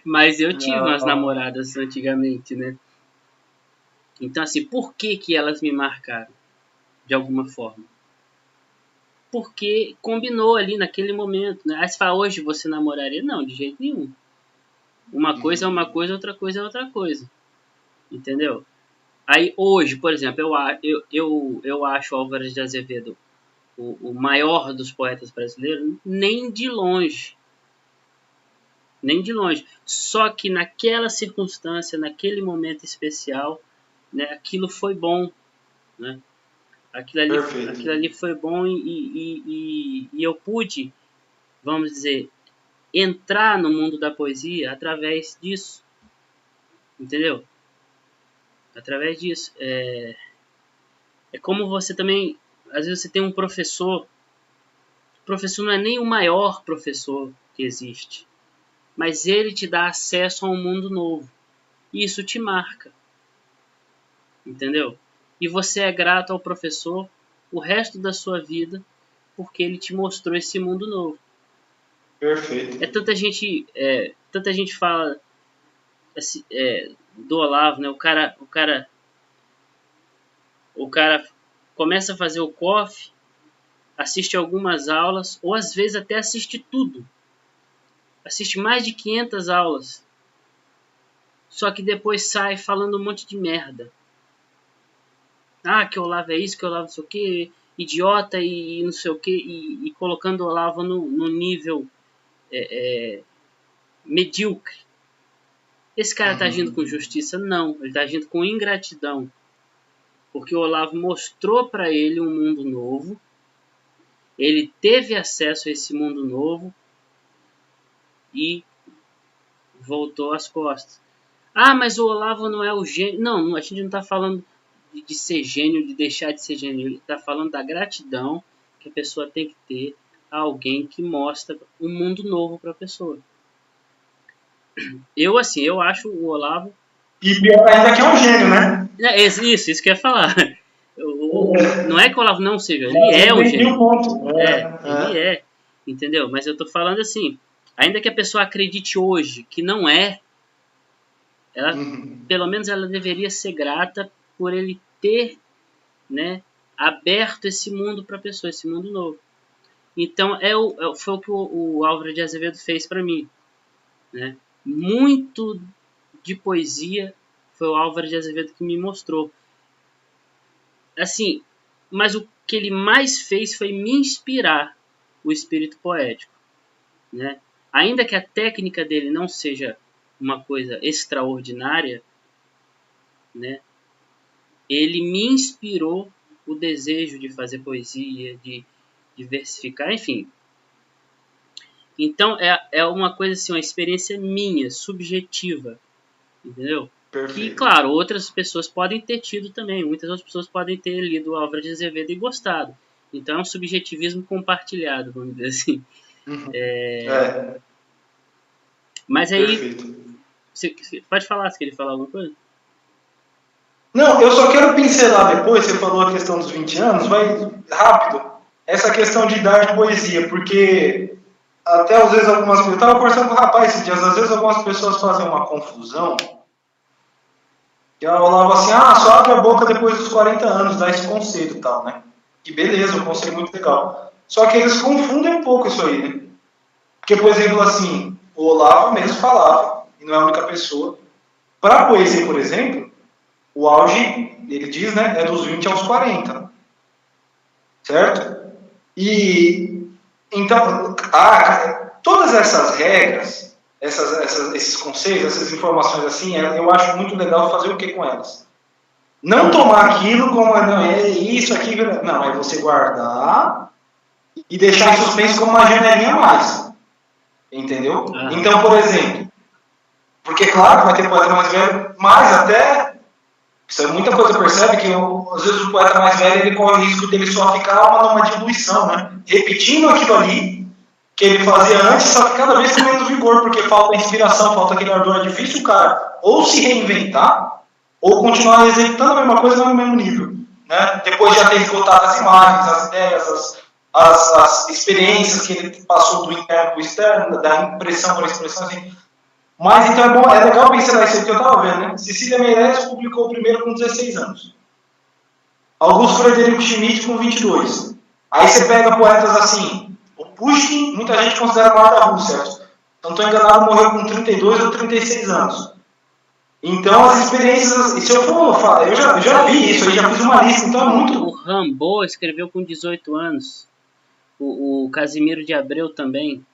Mas eu tive umas Não. namoradas antigamente, né? Então assim, por que elas me marcaram de alguma forma? Porque combinou ali naquele momento, né? Aí você fala, hoje você namoraria? Não, de jeito nenhum. Uma coisa é uma coisa, outra coisa é outra coisa. Entendeu? Aí hoje, por exemplo, eu acho Álvares de Azevedo o maior dos poetas brasileiros, nem de longe. Nem de longe. Só que naquela circunstância, naquele momento especial, né, aquilo foi bom. Né? Perfeito. Aquilo ali foi bom e eu pude, vamos dizer, entrar no mundo da poesia através disso. Entendeu? Através disso. É como você também, às vezes você tem um professor. O professor não é nem o maior professor que existe, mas ele te dá acesso a um mundo novo. E isso te marca, entendeu? E você é grato ao professor o resto da sua vida porque ele te mostrou esse mundo novo. Perfeito. Tanta gente fala assim, do Olavo, né? O cara começa a fazer o COF, assiste algumas aulas, ou às vezes até assiste tudo. Assiste mais de 500 aulas. Só que depois sai falando um monte de merda. Ah, que o Olavo é isso, que o Olavo não sei o que, idiota e não sei o que, e colocando o Olavo no nível medíocre. Esse cara está agindo com justiça? Não, ele está agindo com ingratidão. Porque o Olavo mostrou para ele um mundo novo, ele teve acesso a esse mundo novo e voltou às costas. Ah, mas o Olavo não é o gênio. Não, a gente não está falando de ser gênio, de deixar de ser gênio. Ele está falando da gratidão que a pessoa tem que ter a alguém que mostra um mundo novo para a pessoa. Eu acho o Olavo... E pior ainda que é um gênio, né? Isso que eu ia falar. Não é que o Olavo não seja, ele Já é um entendi o gênio. ponto. Ele é. Entendeu? Mas eu tô falando assim, ainda que a pessoa acredite hoje que não é, ela, pelo menos ela deveria ser grata por ele ter, né, aberto esse mundo para a pessoa, esse mundo novo. Então foi o que o Álvaro de Azevedo fez para mim, né? Muito de poesia foi o Álvaro de Azevedo que me mostrou. Assim, mas o que ele mais fez foi me inspirar o espírito poético, né? Ainda que a técnica dele não seja uma coisa extraordinária, né? Ele me inspirou o desejo de fazer poesia, de versificar, enfim. Então é uma coisa assim, uma experiência minha, subjetiva, entendeu? Que, Perfeito. claro, outras pessoas podem ter tido também, muitas outras pessoas podem ter lido Álvaro de Azevedo e gostado. Então é um subjetivismo compartilhado, vamos dizer assim. Mas aí, Perfeito. você pode falar, se queria falar alguma coisa? Não, eu só quero pincelar depois, você falou a questão dos 20 anos, vai rápido, essa questão de dar poesia, porque até às vezes algumas pessoas, eu estava conversando com o rapaz esses dias, às vezes algumas pessoas fazem uma confusão, que ela falava assim, só abre a boca depois dos 40 anos, dá esse conselho e tal, né? E beleza, um conselho muito legal. Só que eles confundem um pouco isso aí, né? Porque, por exemplo, assim, o Olavo mesmo falava, e não é a única pessoa, para a poesia, por exemplo, o auge, ele diz, né, é dos 20 aos 40, certo? E, então, todas essas regras, esses conceitos, essas informações assim, eu acho muito legal fazer o que com elas? Não tomar aquilo como, não, é isso aqui, não, é você guardar e deixar em suspenso como uma janelinha a mais, entendeu? Então, por exemplo, porque claro que vai ter poeta mais velho, mas até muita coisa percebe que às vezes o poeta mais velho ele corre o risco dele só ficar numa diluição, né? Repetindo aquilo ali que ele fazia antes, só que cada vez com menos vigor, porque falta inspiração, falta aquele ardor. É difícil o cara ou se reinventar ou continuar executando a mesma coisa no mesmo nível, né? Depois de já ter esgotado as imagens, as ideias, as experiências que ele passou do interno para o externo, da impressão para a expressão, assim. Mas então é legal pensar nisso que eu estava vendo, né? Cecília Meirelles publicou o primeiro com 16 anos. Augusto Frederico Schmidt com 22. Aí você pega poetas assim, o Pushkin, muita gente considera maior da Rússia, certo? Não estou enganado, morreu com 32 ou 36 anos. Então as experiências, e se eu for falar, eu já vi isso, eu já fiz uma lista, então é muito... O Rimbaud escreveu com 18 anos. O Casimiro de Abreu também.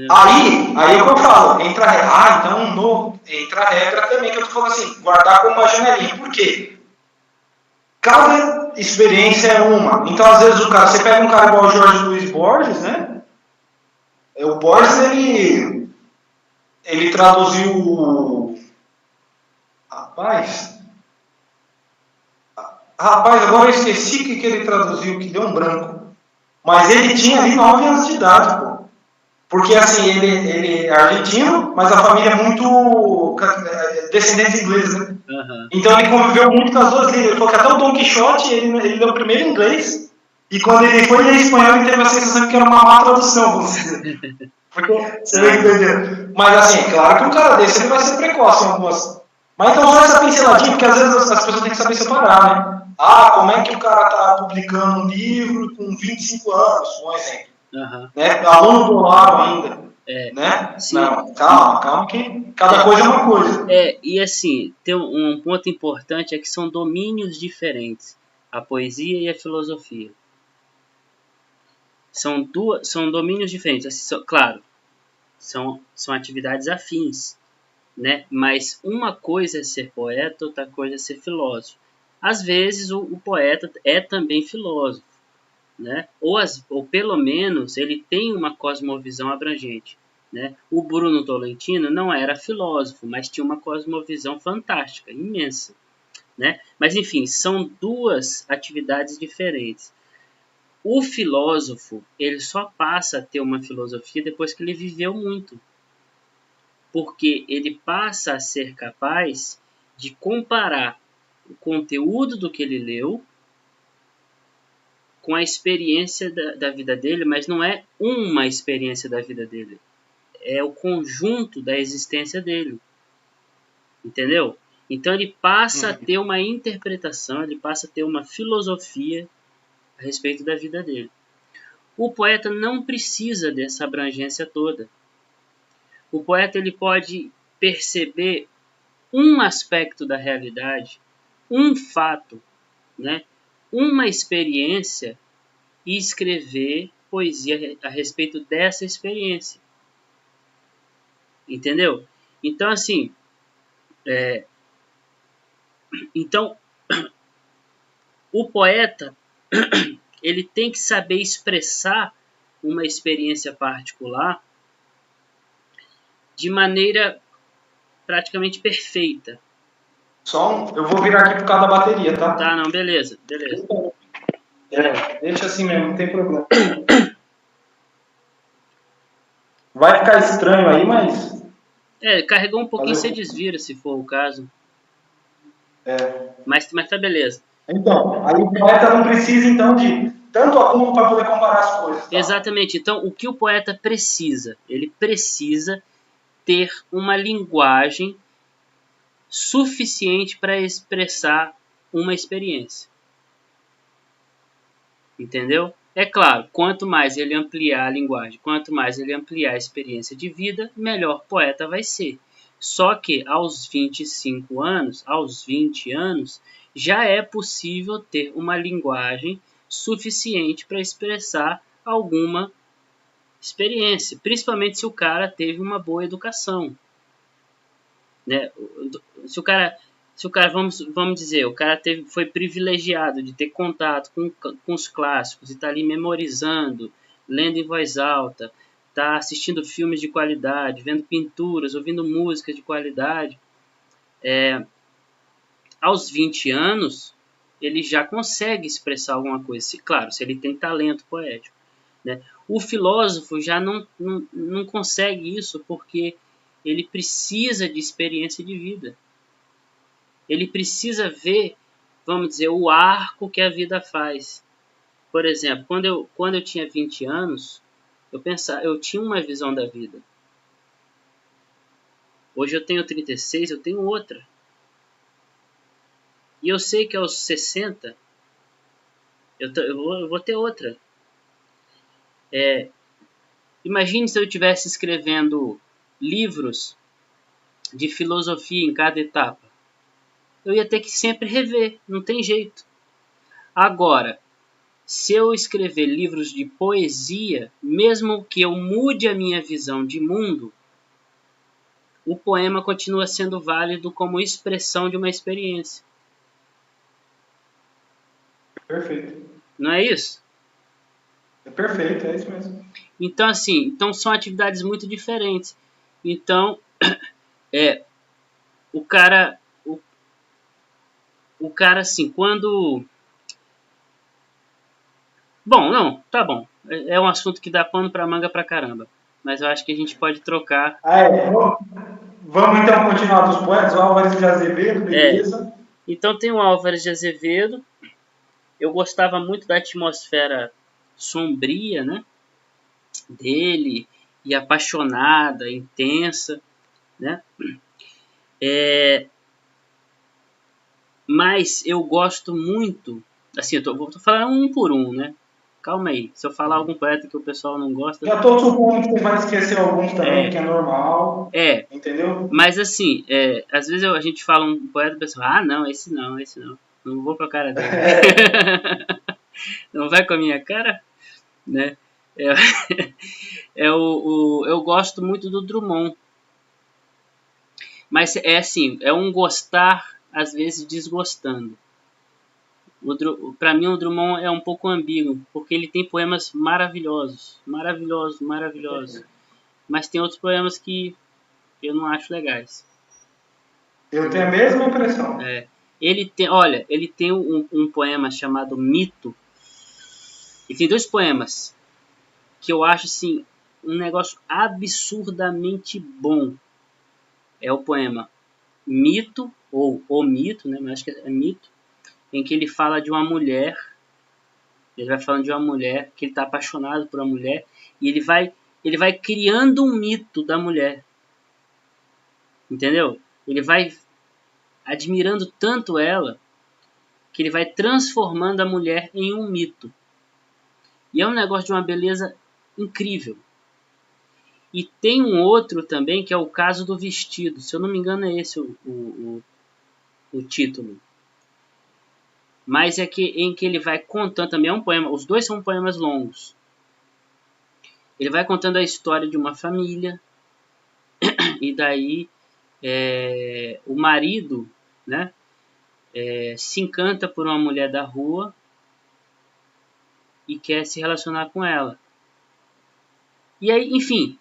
Aí é o que eu falo, entra a regra também, que eu tô falando assim, guardar como uma janelinha. Por quê? Cada experiência é uma. Então, às vezes, você pega um cara igual o Jorge Luiz Borges, né? O Borges, ele traduziu... Rapaz, agora eu esqueci o que ele traduziu, que deu um branco. Mas ele tinha ali 9 anos de idade, pô. Porque, assim, ele é argentino, mas a família é muito descendentes ingleses, né? Então ele conviveu muito com as duas línguas. Ele falou que até o Dom Quixote, ele leu primeiro em inglês, e quando ele foi ler espanhol, ele teve a sensação que era uma má tradução, vamos dizer. Porque, você vai entender. Mas, assim, é claro que um cara desse ele vai ser precoce em algumas... Mas então só essa pinceladinha, porque às vezes as pessoas têm que saber separar, né? Como é que o cara está publicando um livro com 25 anos, um exemplo? Né? Aluno do Olavo ainda. Né? Sim. Não, calma, que cada coisa é uma coisa. E assim, tem um ponto importante, é que são domínios diferentes, a poesia e a filosofia. São domínios diferentes, assim, claro, são atividades afins, né? Mas uma coisa é ser poeta, outra coisa é ser filósofo. Às vezes o poeta é também filósofo, né? Ou pelo menos ele tem uma cosmovisão abrangente, né? O Bruno Tolentino não era filósofo, mas tinha uma cosmovisão fantástica, imensa, né? Mas enfim, são duas atividades diferentes. O filósofo, ele só passa a ter uma filosofia depois que ele viveu muito, porque ele passa a ser capaz de comparar o conteúdo do que ele leu com a experiência da vida dele, mas não é uma experiência da vida dele, é o conjunto da existência dele, entendeu? Então ele passa a ter uma interpretação, ele passa a ter uma filosofia a respeito da vida dele. O poeta não precisa dessa abrangência toda. O poeta ele pode perceber um aspecto da realidade, um fato, né? Uma experiência, e escrever poesia a respeito dessa experiência. Entendeu? Então, assim, então, o poeta ele tem que saber expressar uma experiência particular de maneira praticamente perfeita. Eu vou virar aqui por causa da bateria, tá? Tá, não, beleza. Deixa assim mesmo, não tem problema. vai ficar estranho aí, mas... Carregou um pouquinho, você desvira, se for o caso. É. Mas tá beleza. Então, aí o poeta não precisa, então, de tanto acúmulo para poder comparar as coisas. Tá? Exatamente. Então, o que o poeta precisa? Ele precisa ter uma linguagem suficiente para expressar uma experiência. Entendeu? É claro, quanto mais ele ampliar a linguagem, quanto mais ele ampliar a experiência de vida, melhor poeta vai ser. Só que aos 25 anos, aos 20 anos, já é possível ter uma linguagem suficiente para expressar alguma experiência, principalmente se o cara teve uma boa educação. Né? Se o cara, vamos dizer, o cara foi privilegiado de ter contato com os clássicos e tá ali memorizando, lendo em voz alta, tá assistindo filmes de qualidade, vendo pinturas, ouvindo música de qualidade, aos 20 anos ele já consegue expressar alguma coisa, claro, se ele tem talento poético. Né? O filósofo já não consegue isso porque ele precisa de experiência de vida. Ele precisa ver, vamos dizer, o arco que a vida faz. Por exemplo, quando eu tinha 20 anos, eu tinha uma visão da vida. Hoje eu tenho 36, eu tenho outra. E eu sei que aos 60, eu vou ter outra. Imagine se eu estivesse escrevendo livros de filosofia em cada etapa. Eu ia ter que sempre rever, não tem jeito. Agora, se eu escrever livros de poesia, mesmo que eu mude a minha visão de mundo, o poema continua sendo válido como expressão de uma experiência. Perfeito. Não é isso? É perfeito, é isso mesmo. Então, assim, são atividades muito diferentes. Então, o cara, assim, quando... Bom, não, tá bom. É um assunto que dá pano pra manga pra caramba. Mas eu acho que a gente pode trocar. Vamos então continuar dos poetas. O Álvares de Azevedo, beleza. Então tem o Álvares de Azevedo. Eu gostava muito da atmosfera sombria, né? Dele, e apaixonada, intensa, né? Mas eu gosto muito, assim, vou falar um por um, né? Calma aí, se eu falar algum poeta que o pessoal não gosta... Já estou supondo que você vai esquecer alguns também, que é normal. Entendeu? Mas assim, às vezes a gente fala um poeta e o pessoal, não, esse não. Não vou com a cara dele. Não vai com a minha cara? Né? Eu gosto muito do Drummond. Mas assim, é um gostar, às vezes desgostando. Para mim o Drummond é um pouco ambíguo, porque ele tem poemas maravilhosos. Mas tem outros poemas que eu não acho legais. Eu tenho a mesma impressão. Ele tem um poema chamado Mito. E tem 2 poemas que eu acho assim, um negócio absurdamente bom. É o poema Mito, ou O Mito, né? Mas acho que é Mito, em que ele fala de uma mulher. Ele vai falando de uma mulher, que ele está apaixonado por uma mulher, e ele vai criando um mito da mulher. Entendeu? Ele vai admirando tanto ela, que ele vai transformando a mulher em um mito. E é um negócio de uma beleza incrível. E tem um outro também, que é o Caso do Vestido. Se eu não me engano, é esse o título. Mas em que ele vai contando, também é um poema, os 2 são poemas longos. Ele vai contando a história de uma família, e daí o marido, né, se encanta por uma mulher da rua e quer se relacionar com ela. E aí, enfim,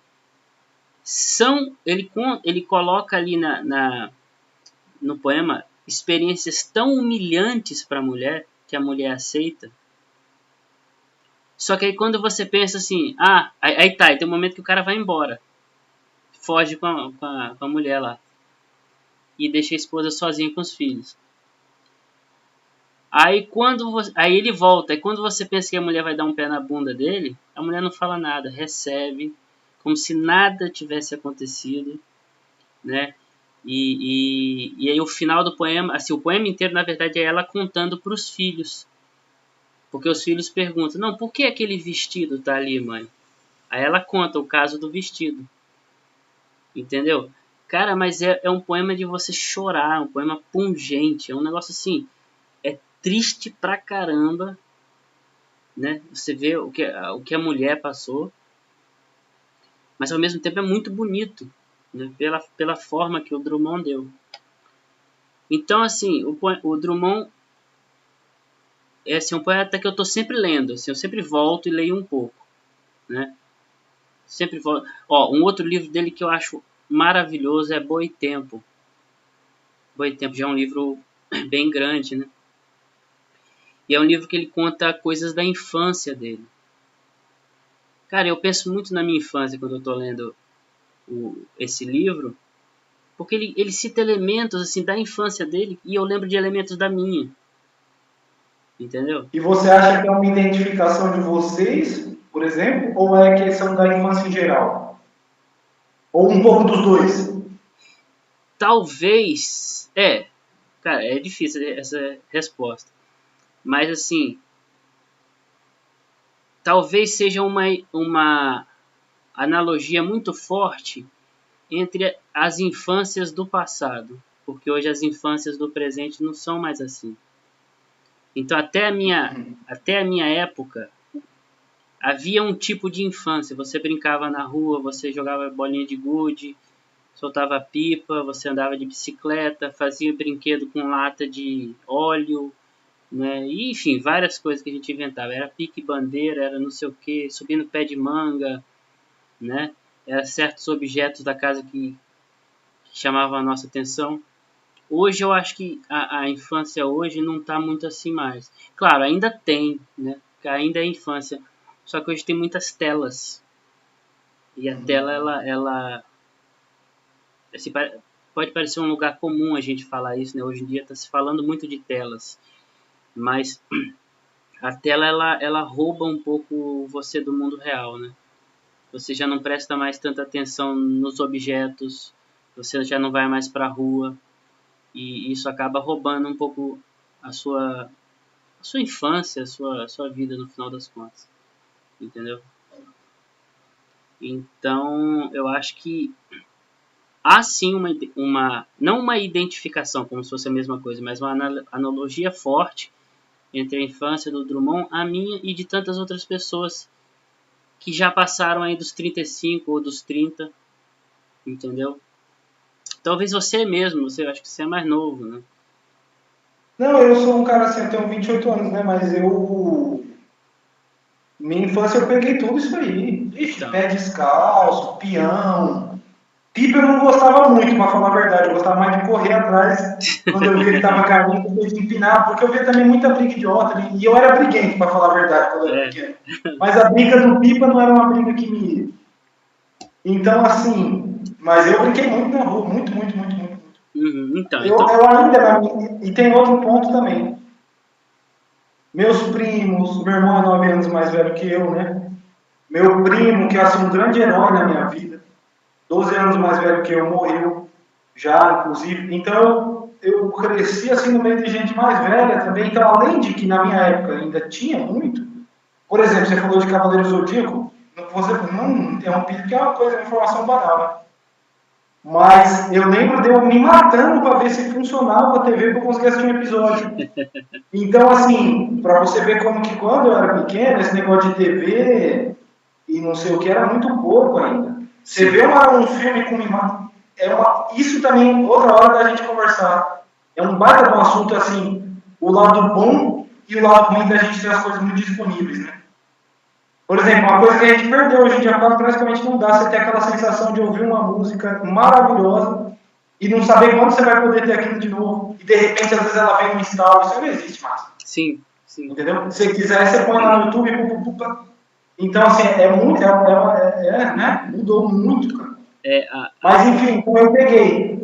ele coloca ali no poema experiências tão humilhantes para a mulher, que a mulher aceita. Só que aí quando você pensa assim, aí tem um momento que o cara vai embora. foge com a mulher lá. E deixa a esposa sozinha com os filhos. Aí ele volta, e quando você pensa que a mulher vai dar um pé na bunda dele, a mulher não fala nada, recebe, como se nada tivesse acontecido, né? E aí o final do poema, assim, o poema inteiro na verdade é ela contando para os filhos, porque os filhos perguntam, não, por que aquele vestido tá ali, mãe? Aí ela conta o caso do vestido, entendeu? Cara, mas é um poema de você chorar, um poema pungente, é um negócio assim, é triste pra caramba, né? Você vê o que a mulher passou, mas ao mesmo tempo é muito bonito, né? Pela forma que o Drummond deu. Então, assim, o Drummond é assim, um poeta que eu estou sempre lendo, assim, eu sempre volto e leio um pouco, né? Sempre volto. Ó, um outro livro dele que eu acho maravilhoso é Boitempo. Boitempo já é um livro bem grande, né? E é um livro que ele conta coisas da infância dele. Cara, eu penso muito na minha infância quando eu estou lendo esse livro, porque ele cita elementos assim da infância dele e eu lembro de elementos da minha. Entendeu? E você acha que é uma identificação de vocês, por exemplo, ou é questão da infância em geral? Ou um pouco dos dois? Talvez. Cara, é difícil essa resposta. Mas assim, talvez seja uma analogia muito forte entre as infâncias do passado, porque hoje as infâncias do presente não são mais assim. Então até a minha época havia um tipo de infância. Você brincava na rua, você jogava bolinha de gude, soltava pipa, você andava de bicicleta, fazia brinquedo com lata de óleo, né? E, enfim, várias coisas que a gente inventava. Era pique-bandeira, era não sei o que, subir no pé de manga, né? Era certos objetos da casa que chamavam a nossa atenção. Hoje eu acho que a infância hoje não está muito assim mais. Claro, ainda tem, né? Ainda é infância. Só que hoje tem muitas telas. E a tela, ela assim, pode parecer um lugar comum a gente falar isso, né? Hoje em dia está se falando muito de telas. Mas a tela, ela rouba um pouco você do mundo real, né? Você já não presta mais tanta atenção nos objetos. Você já não vai mais para a rua. E isso acaba roubando um pouco a sua infância, a sua vida no final das contas, entendeu? Então eu acho que há sim não uma identificação como se fosse a mesma coisa, mas uma analogia forte entre a infância do Drummond, a minha e de tantas outras pessoas que já passaram aí dos 35 ou dos 30, entendeu? Talvez você mesmo, eu acho que você é mais novo, né? Não, eu sou um cara assim, eu tenho 28 anos, né? Mas minha infância eu peguei tudo isso aí. Ixi, Então, pé descalço, peão. Pipa eu não gostava muito, pra falar a verdade. Eu gostava mais de correr atrás quando eu via que tava caindo, de empinar, porque eu via também muita briga idiota. E eu era briguento, pra falar a verdade, quando eu era pequeno. Mas a briga do pipa não era uma briga que me. Então, assim. Mas eu brinquei muito na rua, muito, muito, muito, muito. então, Eu ainda. E tem outro ponto também. Meus primos, meu irmão é 9 anos mais velho que eu, né? Meu primo, que é assim, um grande herói na minha vida, 12 anos mais velho que eu, morreu já, inclusive. Então, eu cresci assim no meio de gente mais velha também. Então, além de que na minha época ainda tinha muito, por exemplo, você falou de Cavaleiro Zodíaco, você não interrompi porque é uma coisa, uma informação banal, né? Mas eu lembro de eu me matando para ver se funcionava a TV para eu conseguir assistir um episódio. Então, assim, para você ver como que quando eu era pequeno, esse negócio de TV e não sei o que era muito pouco ainda. Você vê um filme com imagem. Isso também, outra hora da gente conversar. É um baita de um assunto, assim, o lado bom e o lado ruim da gente ter as coisas muito disponíveis, né? Por exemplo, uma coisa que a gente perdeu hoje em dia, praticamente não dá você ter aquela sensação de ouvir uma música maravilhosa e não saber quando você vai poder ter aquilo de novo. E de repente, às vezes, ela vem no instalo. Isso não existe mais. sim. Entendeu? Se você quiser, você põe lá no YouTube. Então, assim, né? Mudou muito, cara. Mas enfim, como eu peguei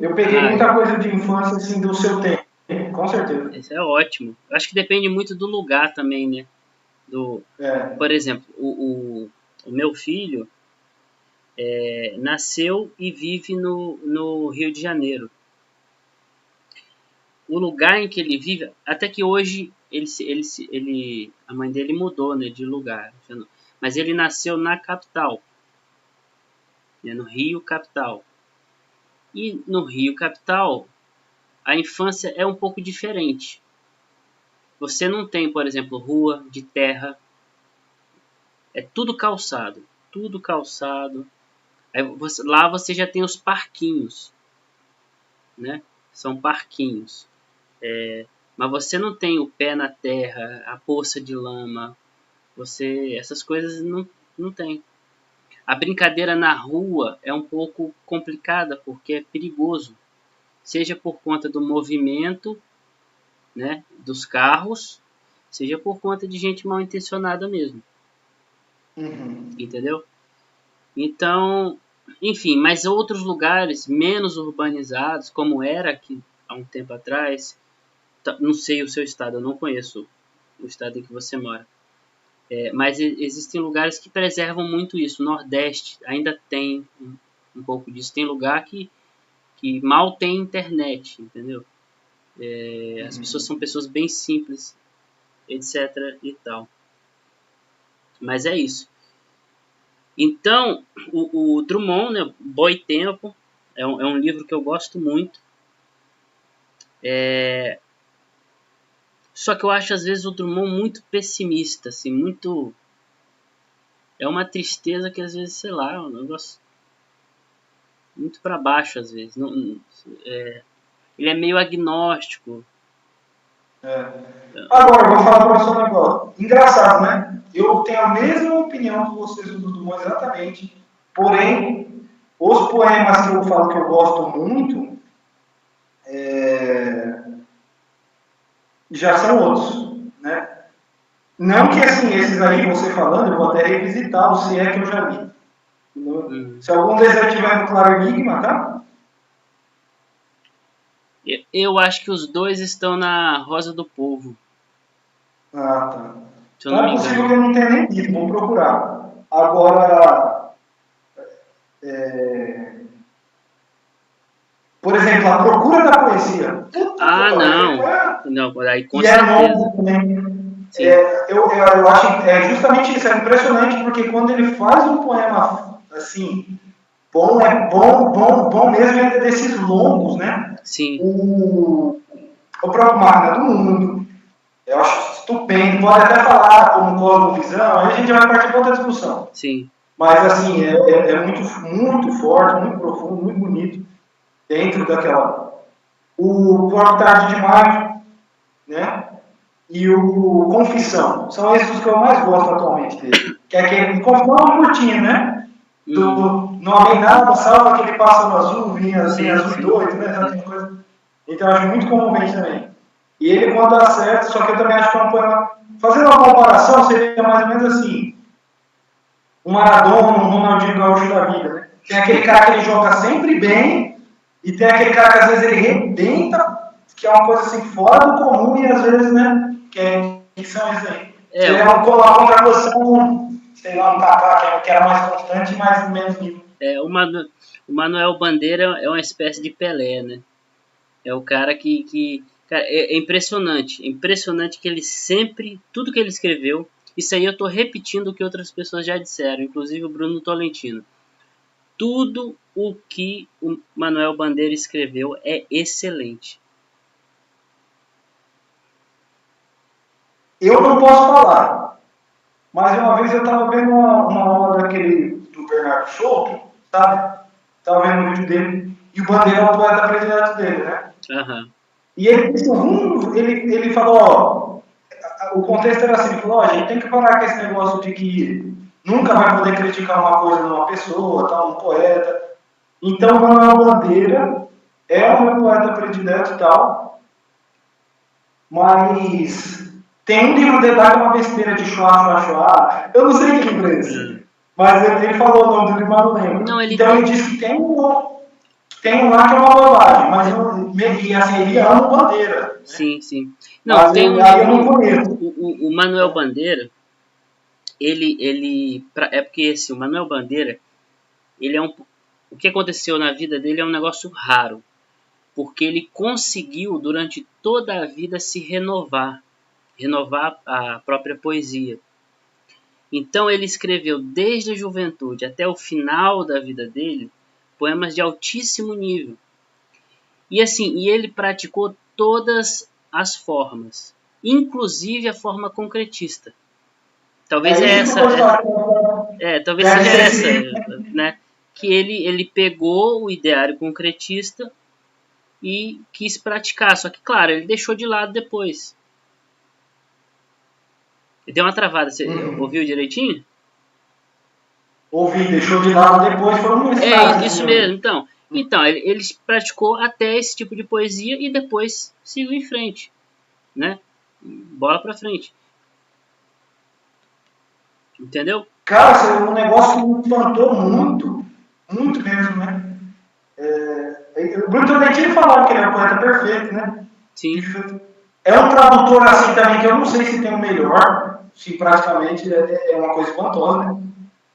muita coisa de infância assim do seu tempo, com certeza. Isso é ótimo. Eu acho que depende muito do lugar também, né? Por exemplo, o meu filho nasceu e vive no Rio de Janeiro. O lugar em que ele vive, até que hoje a mãe dele mudou, né, de lugar, mas ele nasceu na capital, né, no Rio capital. E no Rio capital, a infância é um pouco diferente. Você não tem, por exemplo, rua de terra, é tudo calçado, tudo calçado. Lá você já tem os parquinhos, né? São parquinhos. Mas você não tem o pé na terra, a poça de lama, essas coisas não tem. A brincadeira na rua é um pouco complicada porque é perigoso, seja por conta do movimento, né, dos carros, seja por conta de gente mal intencionada mesmo. Entendeu? Então, enfim, mas outros lugares menos urbanizados, como era aqui há um tempo atrás, não sei o seu estado, eu não conheço o estado em que você mora, mas existem lugares que preservam muito isso. O Nordeste ainda tem um pouco disso. Tem lugar que mal tem internet, entendeu? As pessoas são pessoas bem simples, etc. e tal. Mas é isso. Então, o Drummond, né, Boitempo, é um livro que eu gosto muito. Só que eu acho, às vezes, o Drummond muito pessimista, assim, muito... É uma tristeza que, às vezes, sei lá, é um negócio muito para baixo, às vezes. Ele é meio agnóstico. Agora, eu vou falar para você um negócio. Engraçado, né? Eu tenho a mesma opinião que vocês do Drummond, exatamente. Porém, os poemas que eu falo que eu gosto muito já são outros, né? Não que assim, esses aí, você falando, eu vou até revisitá-los, se é que eu já li. Se algum deles aí tiver no Claro Enigma, tá? Eu acho que os dois estão na Rosa do Povo. Ah, tá. Então é possível que eu não tenha nem lido, vou procurar. Agora, por exemplo, A Procura da Poesia. Não, aí com certeza. E é novo também. Eu acho justamente isso, é impressionante, porque quando ele faz um poema assim, bom, é bom mesmo, é desses longos, né? Sim. O próprio Máquina do Mundo, eu acho estupendo, pode até falar como cosmovisão, aí a gente vai partir para outra discussão. Sim. Mas assim, é muito forte, muito profundo, muito bonito, dentro daquela... O próprio Tarde de Maio, né? E o Confissão. São esses os que eu mais gosto atualmente dele. Que é aquele Confissão é uma curtinha, né? Não amei nada, salva aquele pássaro azul, vinha assim, azul e doido, né? Coisa. Então eu acho muito comovente também. E ele, quando dá certo, só que eu também acho que é um poema. Fazendo uma comparação, seria mais ou menos assim: um Maradona, um Ronaldinho Gaúcho da vida, né? Tem aquele cara que ele joga sempre bem, e tem aquele cara que às vezes ele rebenta, que é uma coisa assim fora do comum, e às vezes, né? Que são esses aí. Seria uma contraposição, sei lá, um Kaká, que era mais constante, mas menos nível. O Manuel Bandeira é uma espécie de Pelé, né? É o cara que cara, é impressionante. É impressionante que ele sempre, tudo que ele escreveu, isso aí eu estou repetindo o que outras pessoas já disseram, inclusive o Bruno Tolentino. Tudo o que o Manuel Bandeira escreveu é excelente. Eu não posso falar, mas uma vez eu estava vendo uma aula do Bernardo Souto, sabe? Estava vendo um vídeo dele, e o Bandeira é o poeta predileto dele, né? E ele disse, ele falou, ó, o contexto era assim, ele falou, ó, a gente tem que parar com esse negócio de que nunca vai poder criticar uma coisa numa pessoa, tal, um poeta. Então, Manuel Bandeira é o meu poeta predileto e tal, mas tem um livro dele lá que é uma besteira de chua. Eu não sei que livro é esse. Mas ele falou o nome do livro, mas não lembro. Não, Então ele disse que tem um lá que é uma bobagem, mas ele ama o Bandeira. Né? Sim, sim. Não, mas tem um aí eu não livro, conheço. o Manuel Bandeira, é porque assim, o Manuel Bandeira, ele é o que aconteceu na vida dele é um negócio raro, porque ele conseguiu durante toda a vida se renovar a própria poesia. Então ele escreveu desde a juventude até o final da vida dele poemas de altíssimo nível. E assim, ele praticou todas as formas, inclusive a forma concretista. Talvez talvez seja essa, né? Que ele pegou o ideário concretista e quis praticar, só que claro, ele deixou de lado depois. Ele deu uma travada, você ouviu direitinho? Ouvi, deixou de lado depois, foi um É, isso mesmo, então ele praticou até esse tipo de poesia e depois seguiu em frente, né? Bola pra frente. Entendeu? Cara, isso é um negócio que me espantou muito, muito mesmo, né? O Bruno Tolentino falava que ele é um poeta perfeito, né? Sim. É um tradutor assim também que eu não sei se tem o melhor, se praticamente é uma coisa espantosa, né?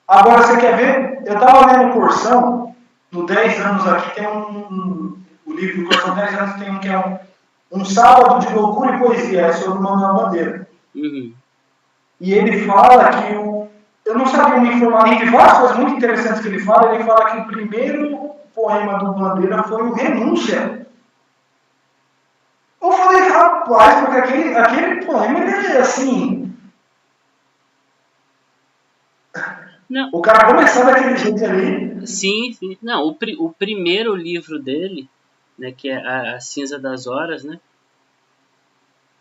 Agora, você quer ver? Eu estava lendo Porção, no 10 anos aqui tem o livro do Porção 10 anos tem um que é um sábado de loucura e poesia, é sobre o Manuel Bandeira. Uhum. E ele fala que eu não sabia me informar, entre várias coisas muito interessantes que ele fala que o primeiro poema do Bandeira foi o Renúncia. Eu falei, rapaz, porque aquele poema ele é assim. Não. O cara começou daquele jeito ali. Sim, sim. Não, o primeiro livro dele, né, que é a Cinza das Horas, né?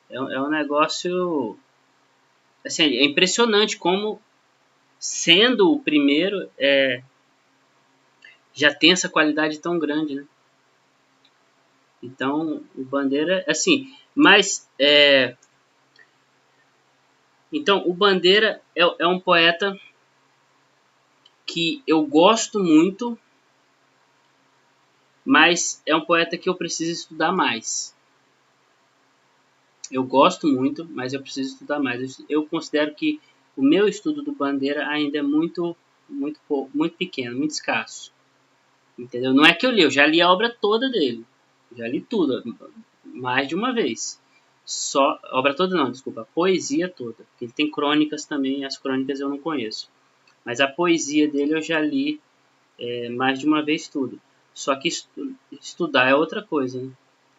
É um negócio. Assim, é impressionante como, sendo o primeiro, já tem essa qualidade tão grande, né? Então, o Bandeira, assim, mas então o Bandeira é um poeta que eu gosto muito, mas é um poeta que eu preciso estudar mais. Eu gosto muito, mas eu preciso estudar mais. Eu considero que o meu estudo do Bandeira ainda é muito pequeno, muito escasso. Entendeu? Não é que eu li, eu já li a obra toda dele. Já li tudo, mais de uma vez. Só, obra toda não, desculpa, a poesia toda. Porque ele tem crônicas também, as crônicas eu não conheço. Mas a poesia dele eu já li mais de uma vez tudo. Só que estudar é outra coisa, né?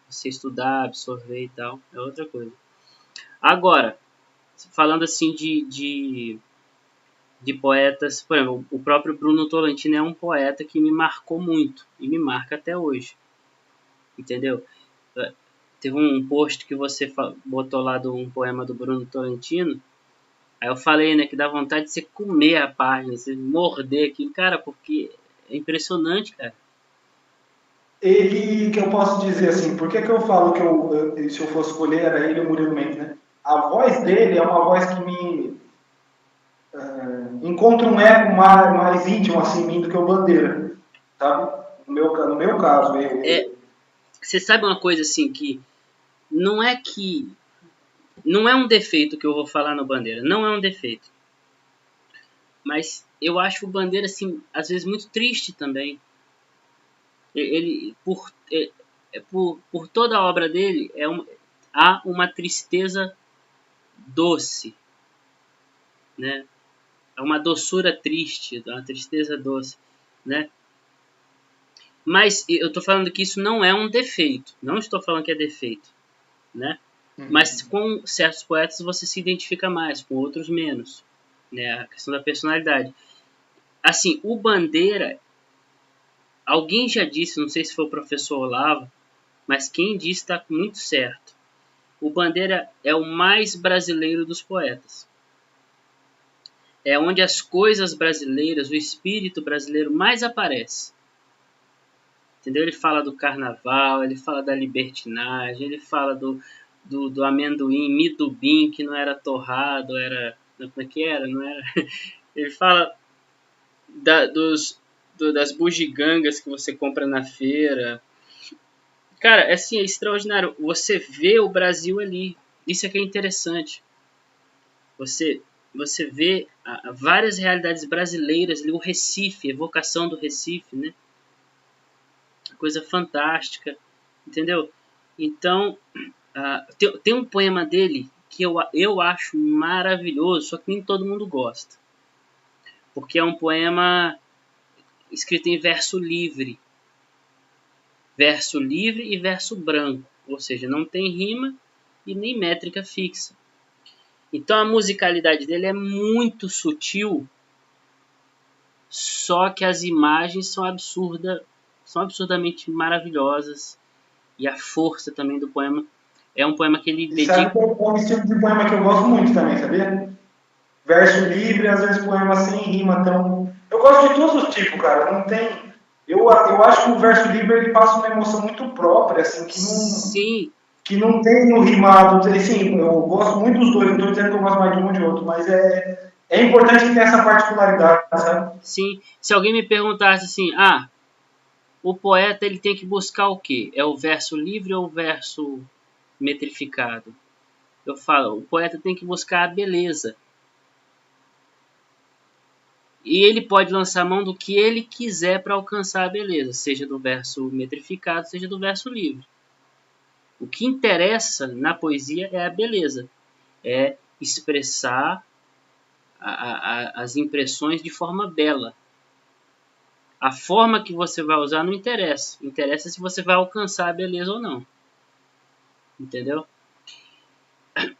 Você estudar, absorver e tal, é outra coisa. Agora, falando assim de poetas, por exemplo, o próprio Bruno Tolentino é um poeta que me marcou muito e me marca até hoje, entendeu? Teve um post que você botou lá de um poema do Bruno Tolentino, aí eu falei, né, que dá vontade de você comer a página, você morder aquilo, cara, porque é impressionante, cara. Ele, que eu posso dizer assim, por que eu falo que se eu fosse escolher era ele ou Murilo Mendes, né? A voz dele é uma voz que me encontra um eco mais íntimo assim em mim do que o Bandeira, sabe? No meu caso, Você sabe uma coisa assim não é que não é um defeito que eu vou falar no Bandeira, não é um defeito. Mas eu acho o Bandeira assim, às vezes muito triste também. Ele por toda a obra dele há uma tristeza doce, né? É uma doçura triste, uma tristeza doce, né? Mas eu estou falando que isso não é um defeito. Não estou falando que é defeito, né? Mas com certos poetas você se identifica mais, com outros menos, né? A questão da personalidade. Assim, o Bandeira, alguém já disse, não sei se foi o professor Olavo, mas quem disse está muito certo. O Bandeira é o mais brasileiro dos poetas. É onde as coisas brasileiras, o espírito brasileiro mais aparece. Entendeu? Ele fala do carnaval, ele fala da libertinagem, ele fala do amendoim, midubim, que não era torrado, era... Como é que era? Não era... Ele fala das bugigangas que você compra na feira. Cara, assim, é extraordinário. Você vê o Brasil ali. Isso é que é interessante. Você vê várias realidades brasileiras ali. O Recife, a evocação do Recife, né? Coisa fantástica, entendeu? Então, tem um poema dele que eu acho maravilhoso, só que nem todo mundo gosta. Porque é um poema escrito em verso livre. Verso livre e verso branco. Ou seja, não tem rima e nem métrica fixa. Então a musicalidade dele é muito sutil, só que as imagens são absurdamente maravilhosas. E a força também do poema. É um poema que ele E sabe dedica. que é um estilo de poema que eu gosto muito também, sabia? Verso livre, às vezes poema sem rima. Então, eu gosto de todos os tipos, cara. Não tem. Eu acho que o verso livre ele passa uma emoção muito própria, assim, Sim, que não tem no rimado. Assim, eu gosto muito dos dois, não estou dizendo que eu gosto mais de um ou de outro, mas é importante que tenha essa particularidade, sabe? sim. Se alguém me perguntasse assim, o poeta ele tem que buscar o quê? É o verso livre ou o verso metrificado? Eu falo, o poeta tem que buscar a beleza. E ele pode lançar mão do que ele quiser para alcançar a beleza, seja do verso metrificado, seja do verso livre. O que interessa na poesia é a beleza, é expressar as impressões de forma bela. A forma que você vai usar não interessa. Interessa se você vai alcançar a beleza ou não. Entendeu?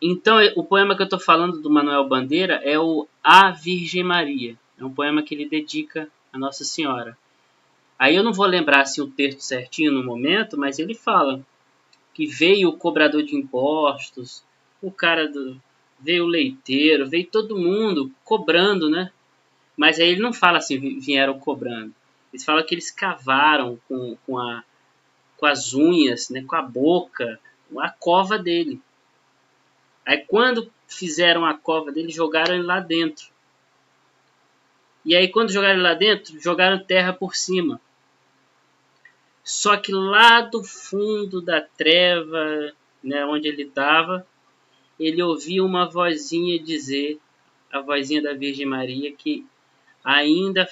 Então, o poema que eu estou falando do Manuel Bandeira é o A Virgem Maria. É um poema que ele dedica a Nossa Senhora. Aí eu não vou lembrar assim, o texto certinho no momento, mas ele fala que veio o cobrador de impostos, veio o leiteiro, veio todo mundo cobrando, né? Mas aí ele não fala assim, vieram cobrando. Eles falam que eles cavaram com as unhas, né, com a boca, a cova dele. Aí quando fizeram a cova dele, jogaram ele lá dentro. E aí quando jogaram ele lá dentro, jogaram terra por cima. Só que lá do fundo da treva, né, onde ele estava, ele ouvia uma vozinha dizer, a vozinha da Virgem Maria, que ainda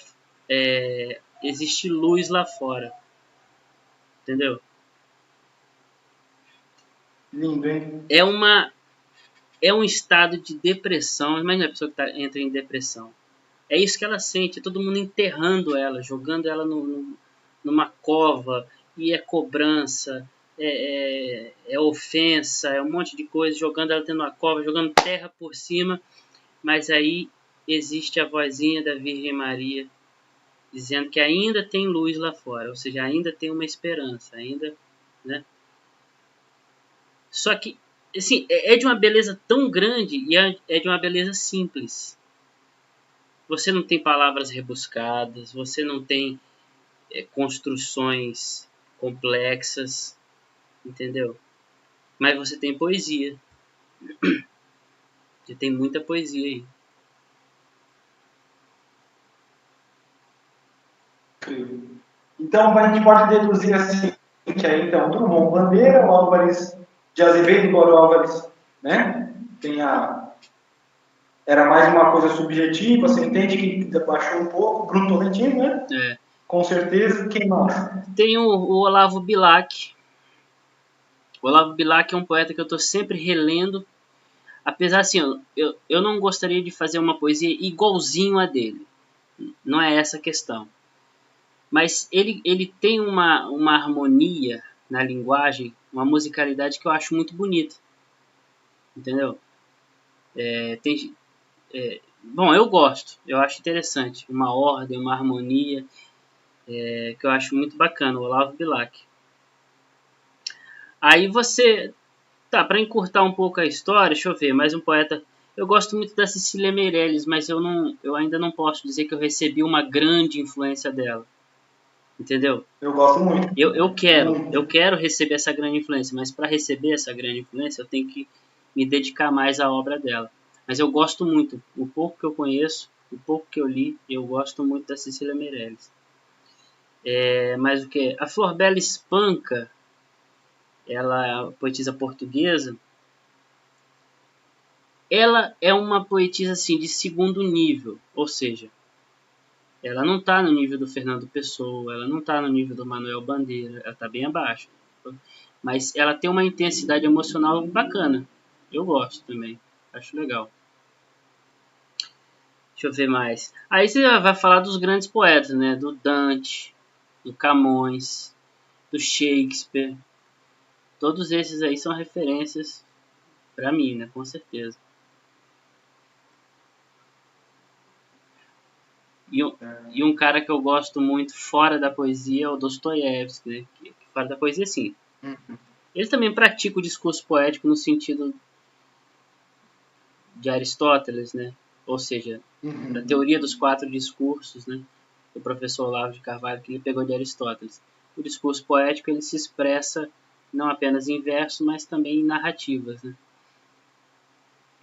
existe luz lá fora. Entendeu? Lindo, hein? É um estado de depressão. Imagina a pessoa que entra em depressão. É isso que ela sente. É todo mundo enterrando ela, jogando ela numa cova. E é cobrança, é ofensa, é um monte de coisa. Jogando ela dentro de uma cova, jogando terra por cima. Mas aí existe a vozinha da Virgem Maria dizendo que ainda tem luz lá fora. Ou seja, ainda tem uma esperança. Ainda, né? Só que, assim, é de uma beleza tão grande e é de uma beleza simples. Você não tem palavras rebuscadas, você não tem construções complexas, entendeu? Mas você tem poesia. Você tem muita poesia aí. Então, a gente pode deduzir assim, que aí, então, Drummond Bandeira, o Álvares de Azevedo, embora o Álvares, né, era mais uma coisa subjetiva, você entende que baixou um pouco, Bruno Tolentino, né? É. Com certeza, quem mais? Tem o Olavo Bilac. O Olavo Bilac é um poeta que eu estou sempre relendo. Apesar assim, eu não gostaria de fazer uma poesia igualzinho a dele. Não é essa a questão. Mas ele tem uma harmonia na linguagem, uma musicalidade que eu acho muito bonita. Entendeu? Bom, eu gosto. Eu acho interessante. Uma ordem, uma harmonia que eu acho muito bacana. O Olavo Bilac. Aí você... Tá, para encurtar um pouco a história, deixa eu ver, mais um poeta. Eu gosto muito da Cecília Meirelles, mas eu ainda não posso dizer que eu recebi uma grande influência dela. Entendeu? Eu gosto muito. Eu quero receber essa grande influência, mas para receber essa grande influência eu tenho que me dedicar mais à obra dela. Mas eu gosto muito, o pouco que eu conheço, O pouco que eu li, eu gosto muito da Cecília Meirelles. Mas o que? A Florbela Espanca, ela é uma poetisa portuguesa. Ela é uma poetisa assim de segundo nível, ou seja, ela não está no nível do Fernando Pessoa, ela não está no nível do Manuel Bandeira, ela está bem abaixo. Mas ela tem uma intensidade emocional bacana. Eu gosto também, acho legal. Deixa eu ver mais. Aí você vai falar dos grandes poetas, né? Do Dante, do Camões, do Shakespeare. Todos esses aí são referências para mim, né? Com certeza. E um cara que eu gosto muito fora da poesia é o Dostoiévski, né? Fora da poesia, sim. Ele também pratica o discurso poético no sentido de Aristóteles, né? Ou seja, da teoria dos 4 discursos, né? Do professor Olavo de Carvalho, que ele pegou de Aristóteles. O discurso poético ele se expressa não apenas em verso, mas também em narrativas, né?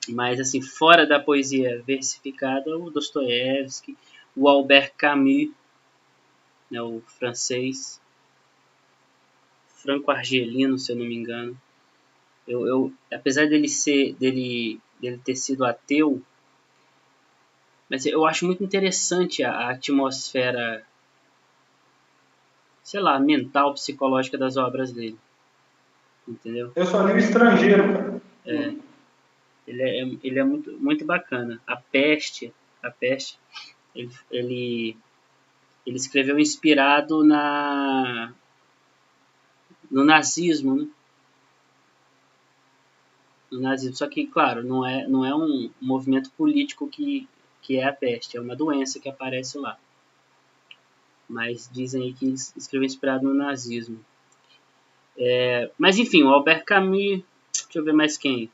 Mas, assim, fora da poesia versificada, o Dostoiévski, o Albert Camus, né, o francês, franco-argelino, se eu não me engano. Apesar dele ter sido ateu, mas eu acho muito interessante a atmosfera, sei lá, mental, psicológica das obras dele. Entendeu? Eu só li o Estrangeiro, cara. Ele é muito, muito bacana. A Peste, ele escreveu inspirado no nazismo, né? No nazismo. Só que, claro, não é um movimento político que é a peste, é uma doença que aparece lá. Mas dizem aí que ele escreveu inspirado no nazismo. Mas enfim, o Albert Camus, deixa eu ver mais quem.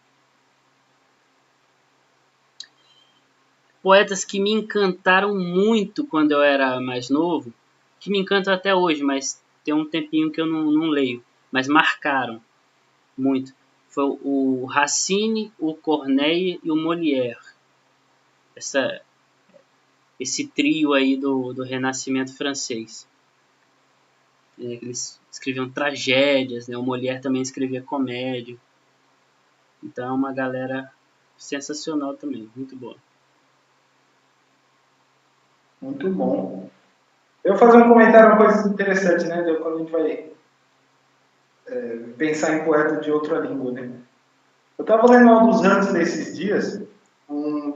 Poetas que me encantaram muito quando eu era mais novo, que me encantam até hoje, mas tem um tempinho que eu não leio, mas marcaram muito. Foi o Racine, o Corneille e o Molière. Esse trio aí do Renascimento francês. Eles escreviam tragédias, né? O Molière também escrevia comédia. Então é uma galera sensacional também, muito boa. Muito bom. Eu vou fazer um comentário, uma coisa interessante, né? Quando a gente vai pensar em poeta de outra língua, né? Eu estava lendo um dos Hans nesses dias,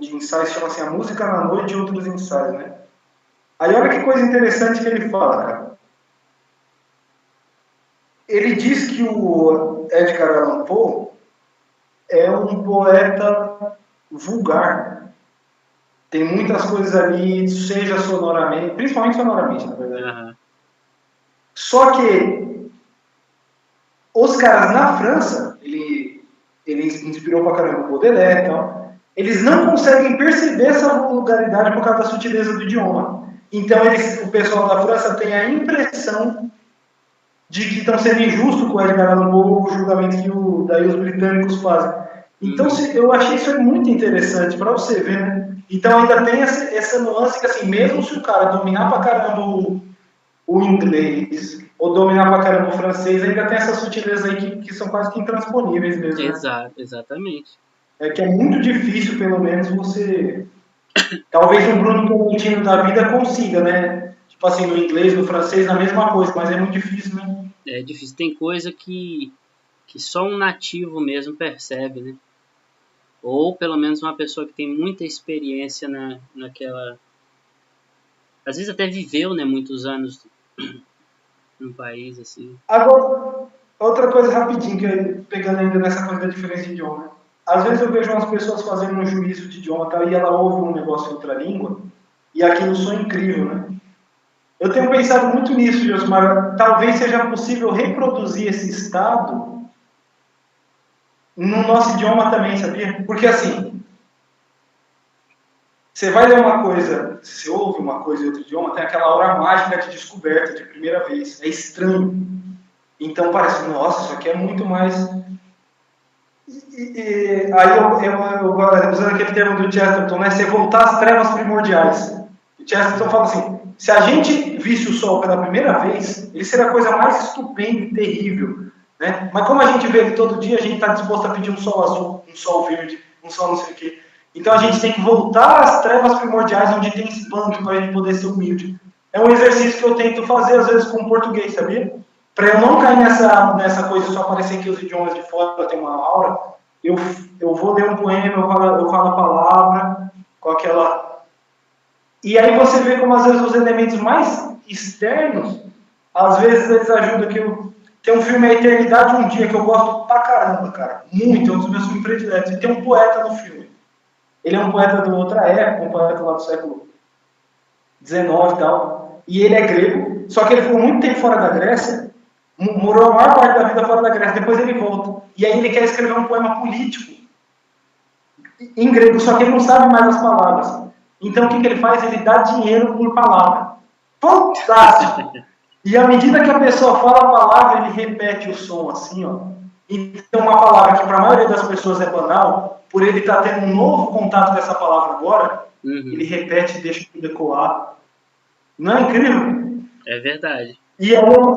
de ensaios, chama assim A Música na Noite e Outros Ensaios, né? Aí olha que coisa interessante que ele fala, cara. Ele diz que o Edgar Allan Poe é um poeta vulgar. Tem muitas coisas ali, seja sonoramente, principalmente sonoramente, na verdade. Uhum. Só que os caras na França, ele inspirou pra caramba o Baudelaire e tal, eles não conseguem perceber essa vulgaridade por causa da sutileza do idioma. Então o pessoal da França tem a impressão de que estão sendo injustos com o Edgar Allan Poe, o julgamento que daí os britânicos fazem. Então eu achei isso muito interessante para você ver, né? Então ainda tem essa nuance que assim, mesmo se o cara dominar pra caramba o inglês ou dominar pra caramba o francês, ainda tem essa sutileza aí que são quase que intransponíveis mesmo, né? Exatamente. É que é muito difícil, pelo menos, você... Talvez um Bruno Tolentino da vida consiga, né? Tipo assim, no inglês, no francês, a mesma coisa, mas é muito difícil, né? É difícil. Tem coisa que só um nativo mesmo percebe, né? Ou pelo menos uma pessoa que tem muita experiência naquela... Às vezes até viveu, né, muitos anos num país, assim. Agora, outra coisa rapidinho, pegando ainda nessa coisa da diferença de idioma. Às vezes eu vejo umas pessoas fazendo um juízo de idioma tá, e ela ouve um negócio em outra língua e aquilo soa incrível, né? Eu tenho pensado muito nisso, Josmar. Talvez seja possível reproduzir esse estado no nosso idioma também, sabia? Porque assim, você vai ler uma coisa, você ouve uma coisa em outro idioma, tem aquela hora mágica de descoberta de primeira vez. É estranho. Então parece, nossa, isso aqui é muito mais... Aí usando aquele termo do Chesterton, né? Você voltar às trevas primordiais. O Chesterton fala assim: se a gente visse o sol pela primeira vez, ele seria a coisa mais estupenda e terrível, né? Mas como a gente vê ele todo dia, a gente está disposto a pedir um sol azul, um sol verde, um sol não sei o quê. Então a gente tem que voltar às trevas primordiais, onde tem espanto, para a gente poder ser humilde. É um exercício que eu tento fazer às vezes com o português, sabia? Para eu não cair nessa coisa de só aparecer que os idiomas de fora tem uma aura, eu vou ler um poema, eu falo a palavra, com aquela. E aí você vê como às vezes os elementos mais externos, às vezes eles ajudam que eu. Tem um filme A Eternidade um Dia que eu gosto pra caramba, cara. Muito, é um dos meus filmes prediletos. E tem um poeta no filme. Ele é um poeta de outra época, um poeta lá do século XIX e tal. E ele é grego, só que ele ficou muito tempo fora da Grécia, morou a maior parte da vida fora da Grécia, depois ele volta. E aí ele quer escrever um poema político em grego, só que ele não sabe mais as palavras. Então o que ele faz? Ele dá dinheiro por palavra. Fantástico! E à medida que a pessoa fala a palavra, ele repete o som assim, ó. Então uma palavra que para a maioria das pessoas é banal, por ele estar tendo um novo contato com essa palavra agora, ele repete e deixa tudo ecoar. Não é incrível? É verdade. E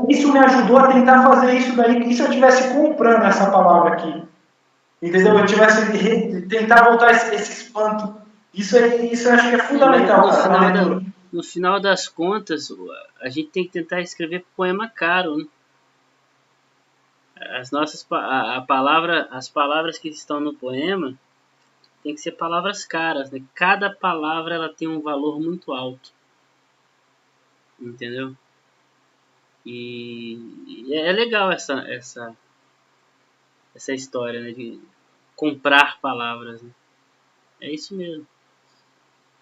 isso me ajudou a tentar fazer isso daí. E se eu estivesse comprando essa palavra aqui? Entendeu? Eu tivesse tentar voltar esse espanto. Isso eu acho que é fundamental para a leitura. No final das contas, a gente tem que tentar escrever poema caro, né? As palavras que estão no poema tem que ser palavras caras, né? Cada palavra ela tem um valor muito alto, entendeu? E é legal essa história, né? De comprar palavras, né? É isso mesmo.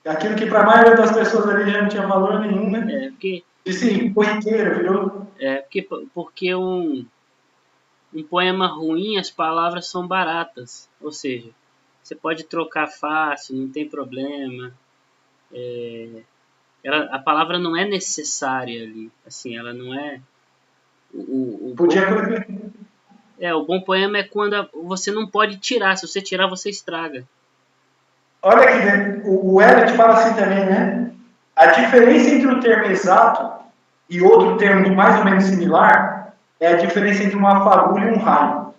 Aquilo que para a maioria das pessoas ali já não tinha valor nenhum, né? Porque sim, corriqueiro, virou. Porque um poema ruim, as palavras são baratas. Ou seja, você pode trocar fácil, não tem problema. A palavra não é necessária ali. Assim, ela não é... O bom poema é quando você não pode tirar. Se você tirar, você estraga. Olha aqui, né? O Elliot fala assim também, né? A diferença entre o termo exato e outro termo mais ou menos similar é a diferença entre uma fagulha e um raio.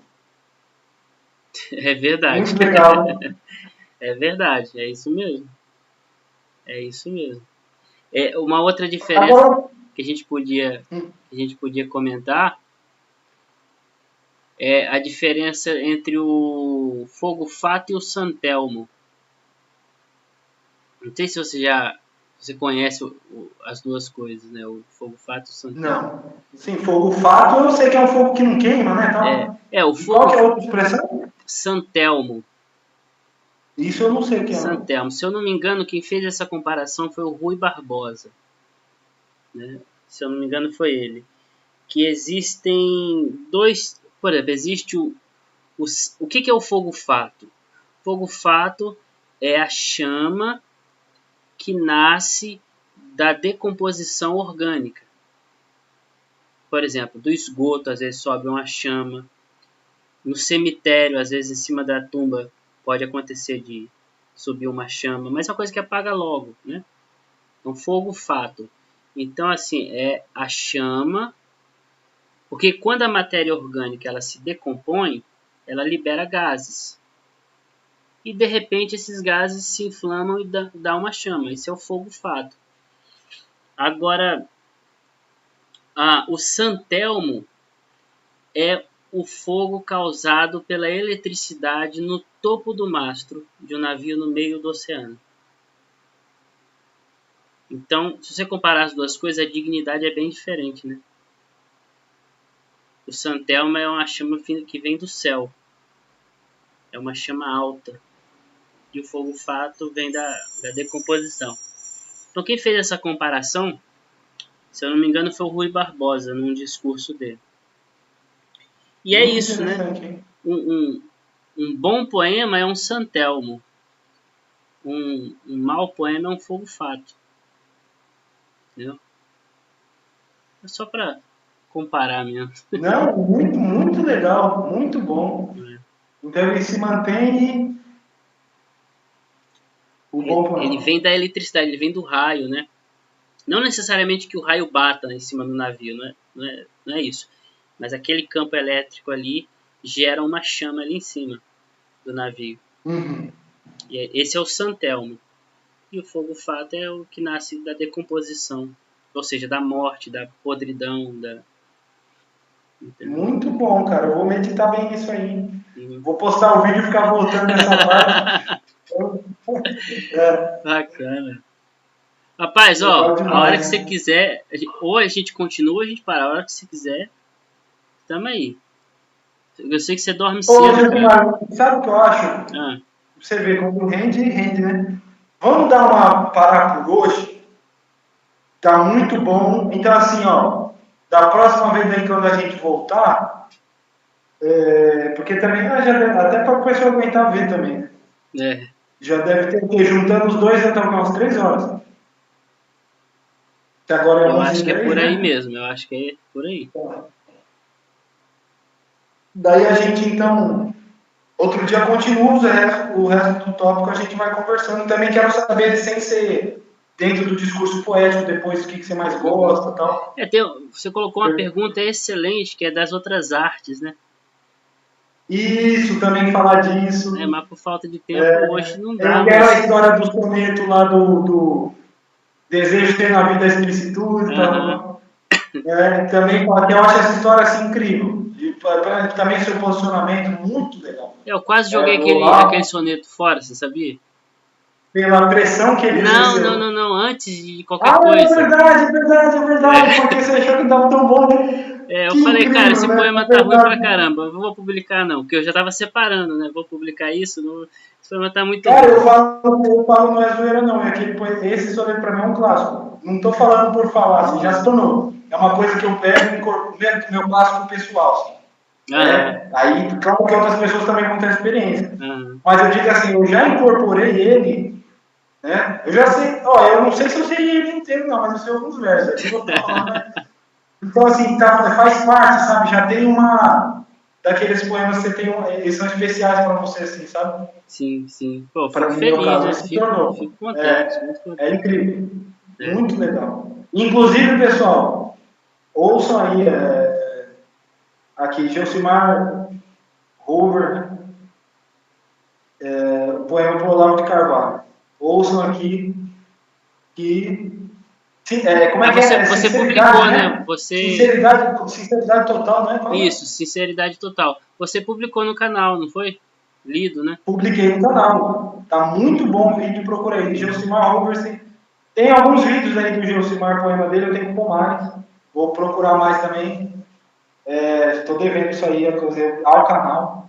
É verdade. Muito legal. É verdade, é isso mesmo. É isso mesmo. Uma outra diferença Agora, que a gente podia comentar é a diferença entre o fogo fato e o santelmo. Não sei se você conhece as duas coisas, né? O fogo fato e o santelmo. Não. Sim, fogo fato eu sei que é um fogo que não queima, né? Então, o fogo. Qual que é a outra expressão? Santelmo. Isso eu não sei o que é. Santelmo. Se eu não me engano, quem fez essa comparação foi o Rui Barbosa. Né? Se eu não me engano, foi ele. Que existem dois... Por exemplo, existe o que é o fogo fato? O fogo fato é a chama que nasce da decomposição orgânica. Por exemplo, do esgoto, às vezes sobe uma chama. No cemitério, às vezes em cima da tumba, pode acontecer de subir uma chama, mas é uma coisa que apaga logo, né? Então, fogo fato. Então, assim, é a chama, porque quando a matéria orgânica ela se decompõe, ela libera gases. E, de repente, esses gases se inflamam e dá uma chama. Esse é o fogo fato. Agora, o santelmo é o fogo causado pela eletricidade no topo do mastro de um navio no meio do oceano. Então, se você comparar as duas coisas, a dignidade é bem diferente, né? O santelmo é uma chama que vem do céu. É uma chama alta. E o fogo fato vem da decomposição. Então, quem fez essa comparação, se eu não me engano, foi o Rui Barbosa, num discurso dele. E é isso, né? Um bom poema é um santelmo. Um mau poema é um fogo fato. Entendeu? É só para comparar mesmo. Não, muito, muito legal. Muito bom. Então ele se mantém o bom por Ele vem da eletricidade, ele vem do raio, né? Não necessariamente que o raio bata em cima do navio, não é isso. Mas aquele campo elétrico ali gera uma chama ali em cima do navio. Uhum. E esse é o Santelmo. E o fogo fato é o que nasce da decomposição. Ou seja, da morte, da podridão, entendeu? Muito bom, cara. Eu vou meditar bem nisso aí. Vou postar o vídeo e ficar voltando nessa parte. Bacana. Rapaz, Legal ó, a hora demais. que você quiser, ou a gente continua ou a gente para. A hora que você quiser, tamo aí. Eu sei que você dorme Ô, cedo, cara. Josimar, sabe o que eu acho? Ah, Você vê como rende, né? Vamos dar uma parar por hoje. Tá muito bom. Então, assim, ó, da próxima vez aí quando a gente voltar, porque também, até para o pessoal aguentar ver também, né? é. Já deve ter, porque juntando os dois, já tá umas 3 horas. Que agora é Eu 11 acho e que é 10, por aí né? mesmo. Eu acho que é por aí. Daí a gente, então, outro dia continua o resto do tópico, a gente vai conversando. Também quero saber, sem ser dentro do discurso poético, depois o que você mais Uhum. gosta e tal. Você colocou uma pergunta excelente, que é das outras artes, né? Isso, também falar disso. Mas por falta de tempo, hoje não Eu dá, quero a mas... história do soneto lá do Desejo ter na vida a explicitude e Aham. tal. Também, porque eu acho essa história assim incrível. E também seu posicionamento muito legal. Eu quase joguei Vou aquele lá, soneto fora, você sabia? pela pressão que ele Não, não, exerceu. não, não. Antes de qualquer Ah, coisa. é verdade, porque você achou que estava tão bom, né? Eu Que falei, cara, esse incrível, né? poema É tá ruim pra verdade. caramba. Eu não vou publicar, não. Porque eu já tava separando, né? Vou publicar isso. Esse poema tá muito Cara, ruim. eu falo não é zoeira, não. É que esse soneto pra mim é um clássico. Não tô falando por falar, assim, já se tornou. É uma coisa que eu pego e incorporo no meu clássico pessoal, assim. Aham, Aí, claro que outras pessoas também vão ter experiência. aham. Mas eu digo assim, eu já incorporei ele, né? Eu já sei, ó, eu não sei se eu sei ele inteiro, não, mas eu sei alguns versos. Aqui eu vou ficar falando, né? Então, assim, faz parte, sabe? Já tem uma. Daqueles poemas que você tem, eles são especiais para você, assim, sabe? Sim, sim. Pô, Para fico mim, no meu feliz, caso, né? ele se tornou. Fico contente, muito É contente. incrível. É. Muito legal. Inclusive, pessoal, ouçam aí aqui, Gelsimar Hoover, o poema do Olavo de Carvalho. Ouçam aqui que. Como é que é? Você Sinceridade, publicou, né? né? Sinceridade total, né? Qual é? Isso, sinceridade total. Você publicou no canal, não foi? Lido, né? Publiquei no canal. Tá muito bom o vídeo, procura aí. Gelsimar Hoover. Tem alguns vídeos aí do Gelsimar, poema dele, eu tenho que pôr mais. Vou procurar mais também. Estou devendo isso aí ao canal.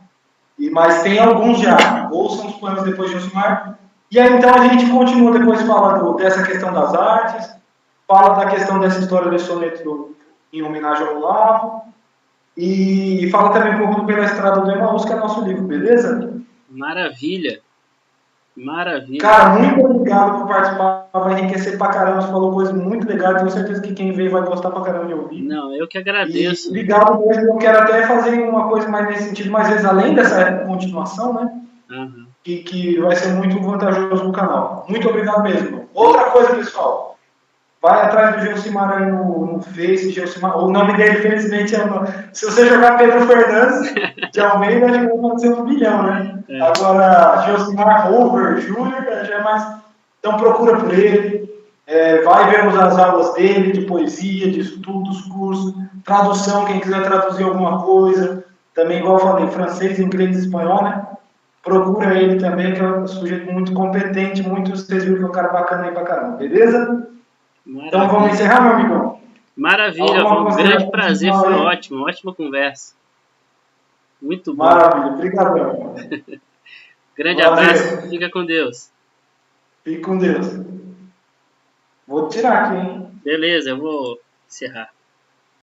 Mas tem alguns já. Ouçam os poemas depois de Josimar. E aí então a gente continua depois falando dessa questão das artes, fala da questão dessa história do soneto em homenagem ao Olavo, e fala também um pouco do Pela Estrada do Emaús, que é nosso livro, beleza? Maravilha. Maravilha. Cara, muito obrigado por participar, vai enriquecer pra caramba, você falou coisas muito legais, tenho certeza que quem vê vai gostar pra caramba de ouvir. Não, eu que E agradeço. obrigado mesmo, eu quero até fazer uma coisa mais nesse sentido, mas às vezes além dessa continuação, né? Uhum. Que vai ser muito vantajoso no canal. Muito obrigado mesmo. Outra coisa, pessoal, vai atrás do Gelsimar aí no Face, Gelsimar, o nome dele, felizmente, se você jogar Pedro Fernandes de Almeida, acho que vai acontecer 1 bilhão, né? Agora, Gelsimar Hoover Júnior, já é mais... Então procura por ele, vai ver as aulas dele, de poesia, de estudos, cursos, tradução, quem quiser traduzir alguma coisa, também, igual eu falei, francês, inglês e espanhol, né? Procura ele também, que é um sujeito muito competente, vocês viram que é um cara bacana aí pra caramba, beleza? Então vamos Maravilha. encerrar, meu amigão? Maravilha, foi Alguma um grande consideração prazer, final foi aí? ótimo, ótima conversa. Muito bom. Maravilha, obrigadão. Grande abraço, Valeu, fica com Deus. fique com Deus. Vou tirar aqui, hein? Beleza, eu vou encerrar.